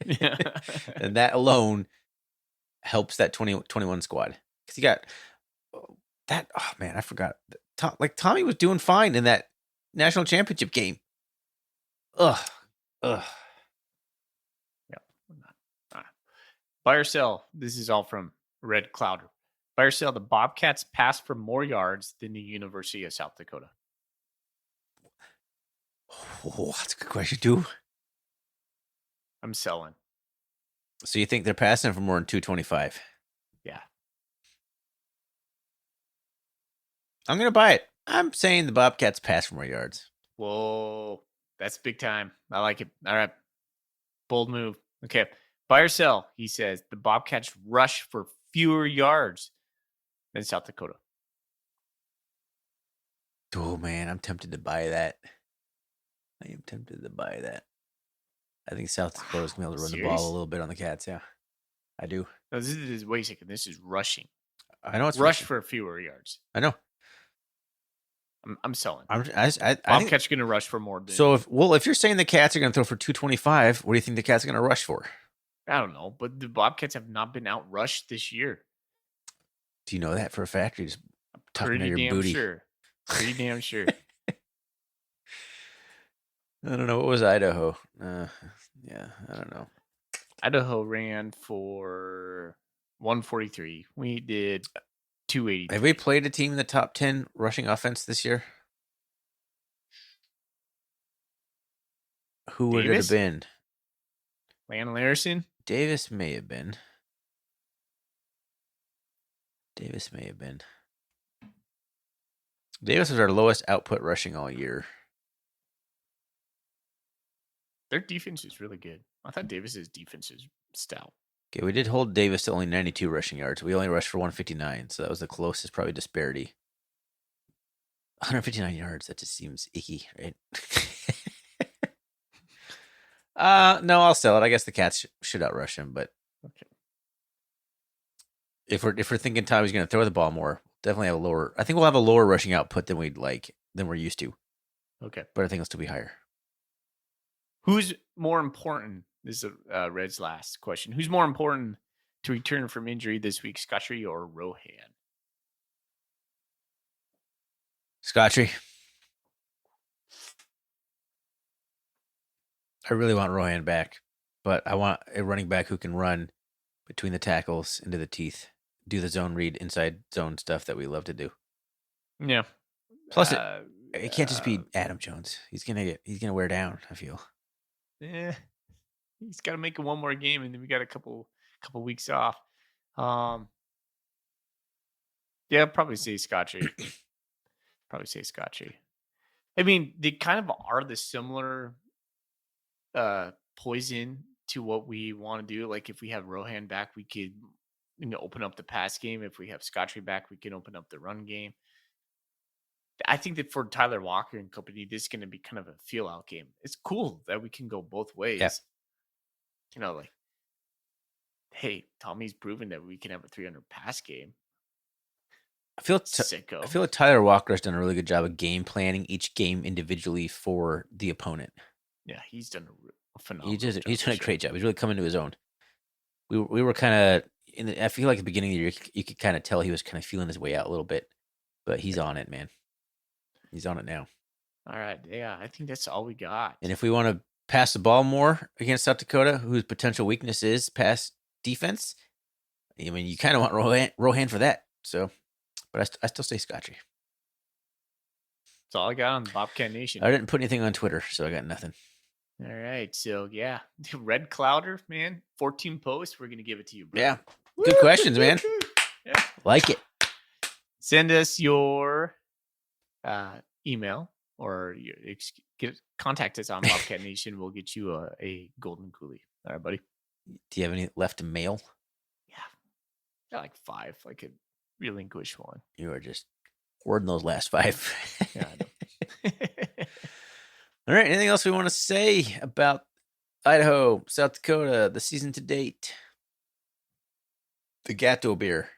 Yeah. And that alone helps that 2021 squad. Because you got that. Oh, man, I forgot. Tommy was doing fine in that national championship game. Ugh. Yeah. Buy or sell. This is all from Red Clouder. Buy or sell. The Bobcats pass for more yards than the University of South Dakota. Oh, that's a good question, too. I'm selling. So you think they're passing for more than 225? Yeah. I'm going to buy it. I'm saying the Bobcats pass for more yards. Whoa. That's big time. I like it. All right. Bold move. Okay. Buy or sell, he says. The Bobcats rush for fewer yards than South Dakota. Oh, man. I'm tempted to buy that. I am tempted to buy that. I think South Dakota's going to be able to run the ball a little bit on the Cats. Yeah, I do. No, this is wait a second. This is rushing. I know it's rush for fewer yards. I know. I'm selling. I Bobcats are going to rush for more. Than, so if you're saying the Cats are going to throw for 225, what do you think the Cats are going to rush for? I don't know, but the Bobcats have not been out rushed this year. Do you know that for a fact? Or you just tucking Pretty your damn booty? Sure. Pretty damn sure. I don't know. What was Idaho? Yeah, I don't know. Idaho ran for 143. We did 280. Have we played a team in the top 10 rushing offense this year? Who would it have been? Landon Larison? Davis may have been. Davis was our lowest output rushing all year. Their defense is really good. I thought Davis's defense is stout. Okay, we did hold Davis to only 92 rushing yards. We only rushed for 159, so that was the closest probably disparity. 159 yards, that just seems icky, right? No, I'll sell it. I guess the Cats should outrush him, but okay. If we're thinking Tommy's going to throw the ball more, definitely have a lower. I think we'll have a lower rushing output than we're used to. Okay, but I think it'll still be higher. Who's more important? This is Red's last question. Who's more important to return from injury this week, Scotchery or Rohan? Scotchery. I really want Rohan back, but I want a running back who can run between the tackles into the teeth, do the zone read, inside zone stuff that we love to do. Yeah. Plus, it can't just be Adam Jones. He's gonna wear down, I feel. Yeah. He's got to make it one more game, and then we got a couple weeks off. Yeah, I'd probably say Scotchery. I mean, they kind of are the similar poison to what we want to do. Like if we have Rohan back, we could open up the pass game. If we have Scotchery back, we can open up the run game. I think that for Tyler Walker and company, this is going to be kind of a feel out game. It's cool that we can go both ways. Yeah. Like, hey, Tommy's proven that we can have a 300 pass game. I feel like Tyler Walker has done a really good job of game planning each game individually for the opponent. Yeah, he's done a phenomenal job. He's done a great job. He's really come into his own. We were kind of I feel like at the beginning of the year, you could kind of tell he was kind of feeling his way out a little bit, but he's on it, man. He's on it now. All right. Yeah, I think that's all we got. And if we want to pass the ball more against South Dakota, whose potential weakness is pass defense. I mean, you kind of want Rohan for that. So, but I still say Scotchy. That's all I got on Bobcat Nation. I didn't put anything on Twitter, so I got nothing. All right. So, yeah. Red Clouder, man. 14 posts. We're going to give it to you, bro. Yeah. Good questions, man. Yeah. Like it. Send us your email or contact us on Bobcat Nation. We'll get you a golden coolie. All right, buddy. Do you have any left to mail? Yeah. Got like 5. I could relinquish one. You are just hoarding those last 5. Yeah, I know. All right. Anything else we want to say about Idaho, South Dakota, the season to date? The Gato beer.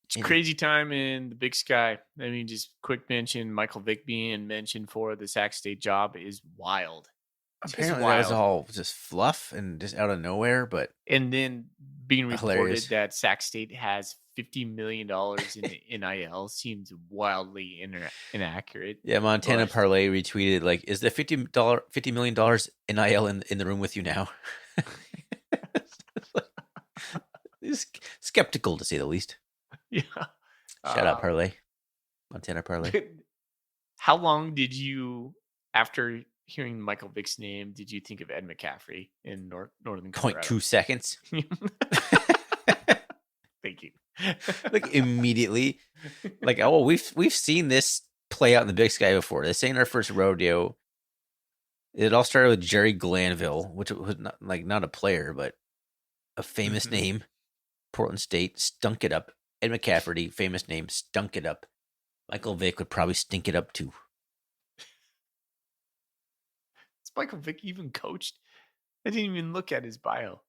It's crazy time in the Big Sky. I mean, just quick mention, Michael Vick being mentioned for the Sac State job is wild. Apparently that was all just fluff and just out of nowhere, but and then being reported hilarious. That Sac State has $50 million in NIL seems wildly inaccurate. Yeah, Montana Parlay retweeted like, "Is the $50 million NIL in the room with you now?" It's skeptical to say the least. Yeah. Shout out Parlay, Montana Parlay. How long did you, after hearing Michael Vick's name, did you think of Ed McCaffrey in Northern Colorado? 0.2 seconds. Thank you. Like immediately, like, oh, we've seen this play out in the Big Sky before. This ain't our first rodeo. It all started with Jerry Glanville, which was not a player, but a famous name. Portland State stunk it up. Ed McCaffrey, famous name, stunk it up. Michael Vick would probably stink it up too. Is Michael Vick even coached? I didn't even look at his bio.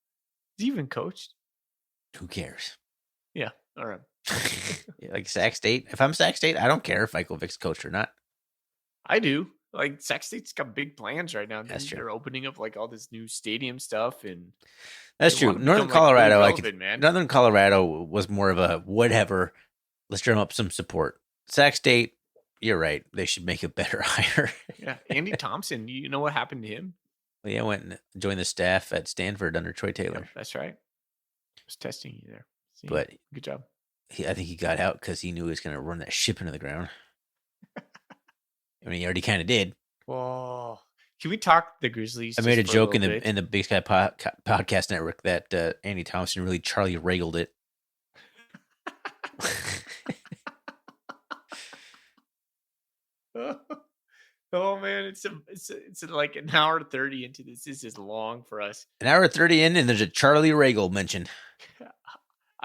Is he even coached? Who cares? Yeah. All right. Like Sac State. If I'm Sac State, I don't care if Michael Vick's coached or not. I do. Like Sac State's got big plans right now. That's true. They're opening up like all this new stadium stuff, and that's true. Northern Colorado, man. Northern Colorado was more of a whatever. Let's drum up some support. Sac State, you're right. They should make a better hire. Yeah, Andy Thompson. You know what happened to him? Well, yeah, went and joined the staff at Stanford under Troy Taylor. Yeah, that's right. I was testing you there. See, but good job. I think he got out because he knew he was going to run that ship into the ground. I mean, he already kind of did. Whoa. Can we talk the Grizzlies? I made a joke in the Big Sky Podcast Network that Andy Thompson really Charlie Regaled it. Oh man, it's like an hour 30 into this. This is long for us. An hour 30 in, and there's a Charlie Regal mention.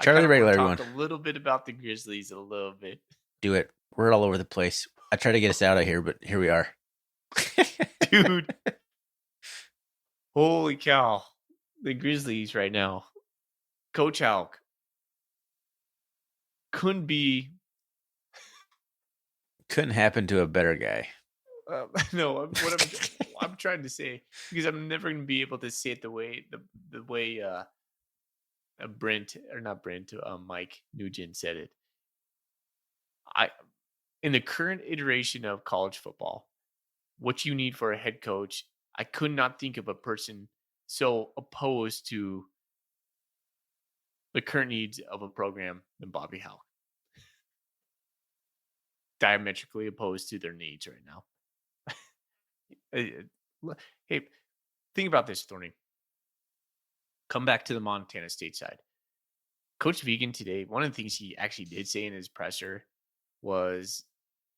Charlie Regal, everyone. Talk a little bit about the Grizzlies, a little bit. Do it. We're all over the place. I try to get us out of here, but here we are. Dude. Holy cow. The Grizzlies right now. Coach Halk couldn't happen to a better guy. No, I'm trying to say, because I'm never going to be able to say it the way Mike Nugent said it. In the current iteration of college football, what you need for a head coach, I could not think of a person so opposed to the current needs of a program than Bobby Howell. Diametrically opposed to their needs right now. Hey, think about this, Thorny. Come back to the Montana State side. Coach Vigen today, one of the things he actually did say in his presser was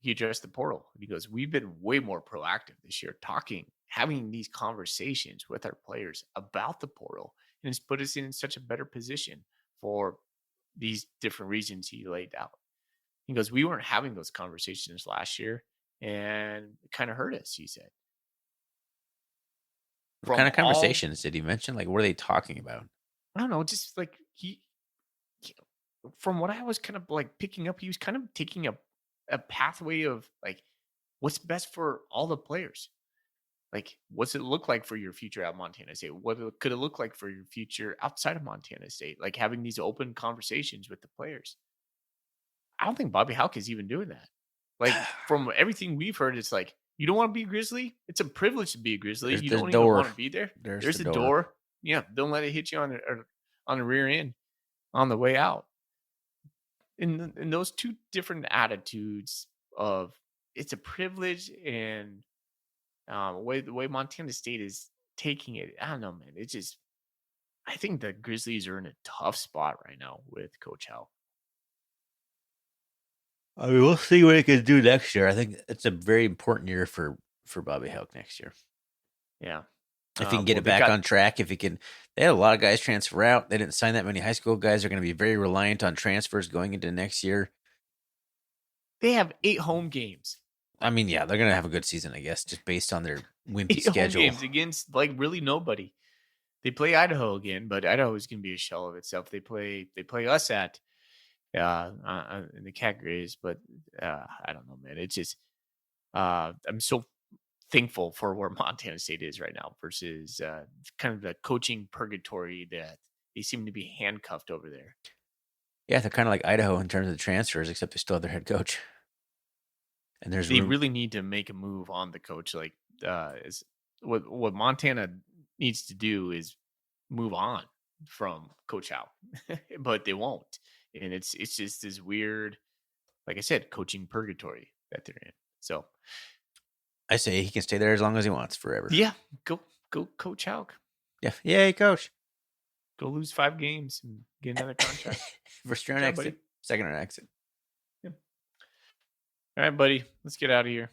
he addressed the portal. He goes, we've been way more proactive this year, having these conversations with our players about the portal, and it's put us in such a better position for these different reasons he laid out. He goes, we weren't having those conversations last year, and it kind of hurt us, he said. What kind of conversations did he mention? Like, what are they talking about? I don't know. Just like from what I was kind of like picking up, he was kind of taking a pathway of like, what's best for all the players? Like, what's it look like for your future at Montana State? What could it look like for your future outside of Montana State? Like having these open conversations with the players. I don't think Bobby Hauck is even doing that. Like from everything we've heard, it's like, You don't want to be a Grizzly? It's a privilege to be a Grizzly. You There's don't a even door. want to be there. There's a door. Yeah, don't let it hit you on the rear end on the way out. In those two different attitudes of it's a privilege and the way Montana State is taking it, I don't know, man. It's just I think the Grizzlies are in a tough spot right now with Coach Howell. I mean, we'll see what he can do next year. I think it's a very important year for Bobby Hauck next year. Yeah. If he can get it back on track, if he can, they had a lot of guys transfer out. They didn't sign that many high school guys. They're going to be very reliant on transfers going into next year. They have 8 home games. I mean, yeah, they're going to have a good season, I guess, just based on their wimpy schedule. 8 home games against like really nobody. They play Idaho again, but Idaho is going to be a shell of itself. They play us at in the Cat Grays, but I don't know, man. It's just I'm so thankful for where Montana State is right now versus kind of the coaching purgatory that they seem to be handcuffed over there. Yeah, they're kind of like Idaho in terms of the transfers, except they still have their head coach. And they really need to make a move on the coach. Like what Montana needs to do is move on from Coach Howell, but they won't. And it's just this weird, like I said, coaching purgatory that they're in. So I say he can stay there as long as he wants, forever. Yeah, go Coach Howell. Yeah, yay, coach. Go lose 5 games and get another contract. First round exit, buddy. Second round exit. Yeah. All right, buddy, let's get out of here.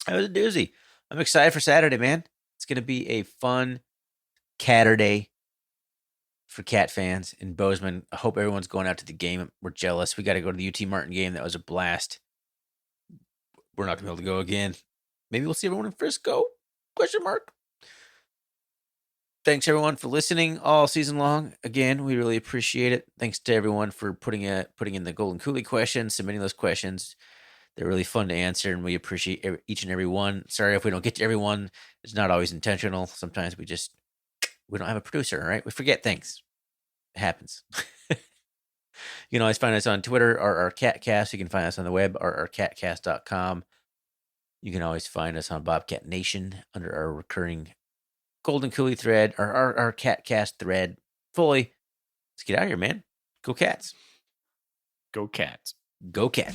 That was a doozy. I'm excited for Saturday, man. It's going to be a fun Catterday for Cat fans in Bozeman. I hope everyone's going out to the game. We're jealous. We got to go to the UT Martin game. That was a blast. We're not going to be able to go again. Maybe we'll see everyone in Frisco? Question mark. Thanks, everyone, for listening all season long. Again, we really appreciate it. Thanks to everyone for putting in the Golden Coolie questions, submitting those questions. They're really fun to answer, and we appreciate each and every one. Sorry if we don't get to everyone. It's not always intentional. Sometimes we don't have a producer, all right? We forget things. It happens. You can always find us on Twitter, RnRCatcast. You can find us on the web, RnRCatcast.com. You can always find us on Bobcat Nation under our recurring Golden Coolie thread, our Catcast thread. Fully. Let's get out of here, man. Go Cats. Go Cats. Go Cat.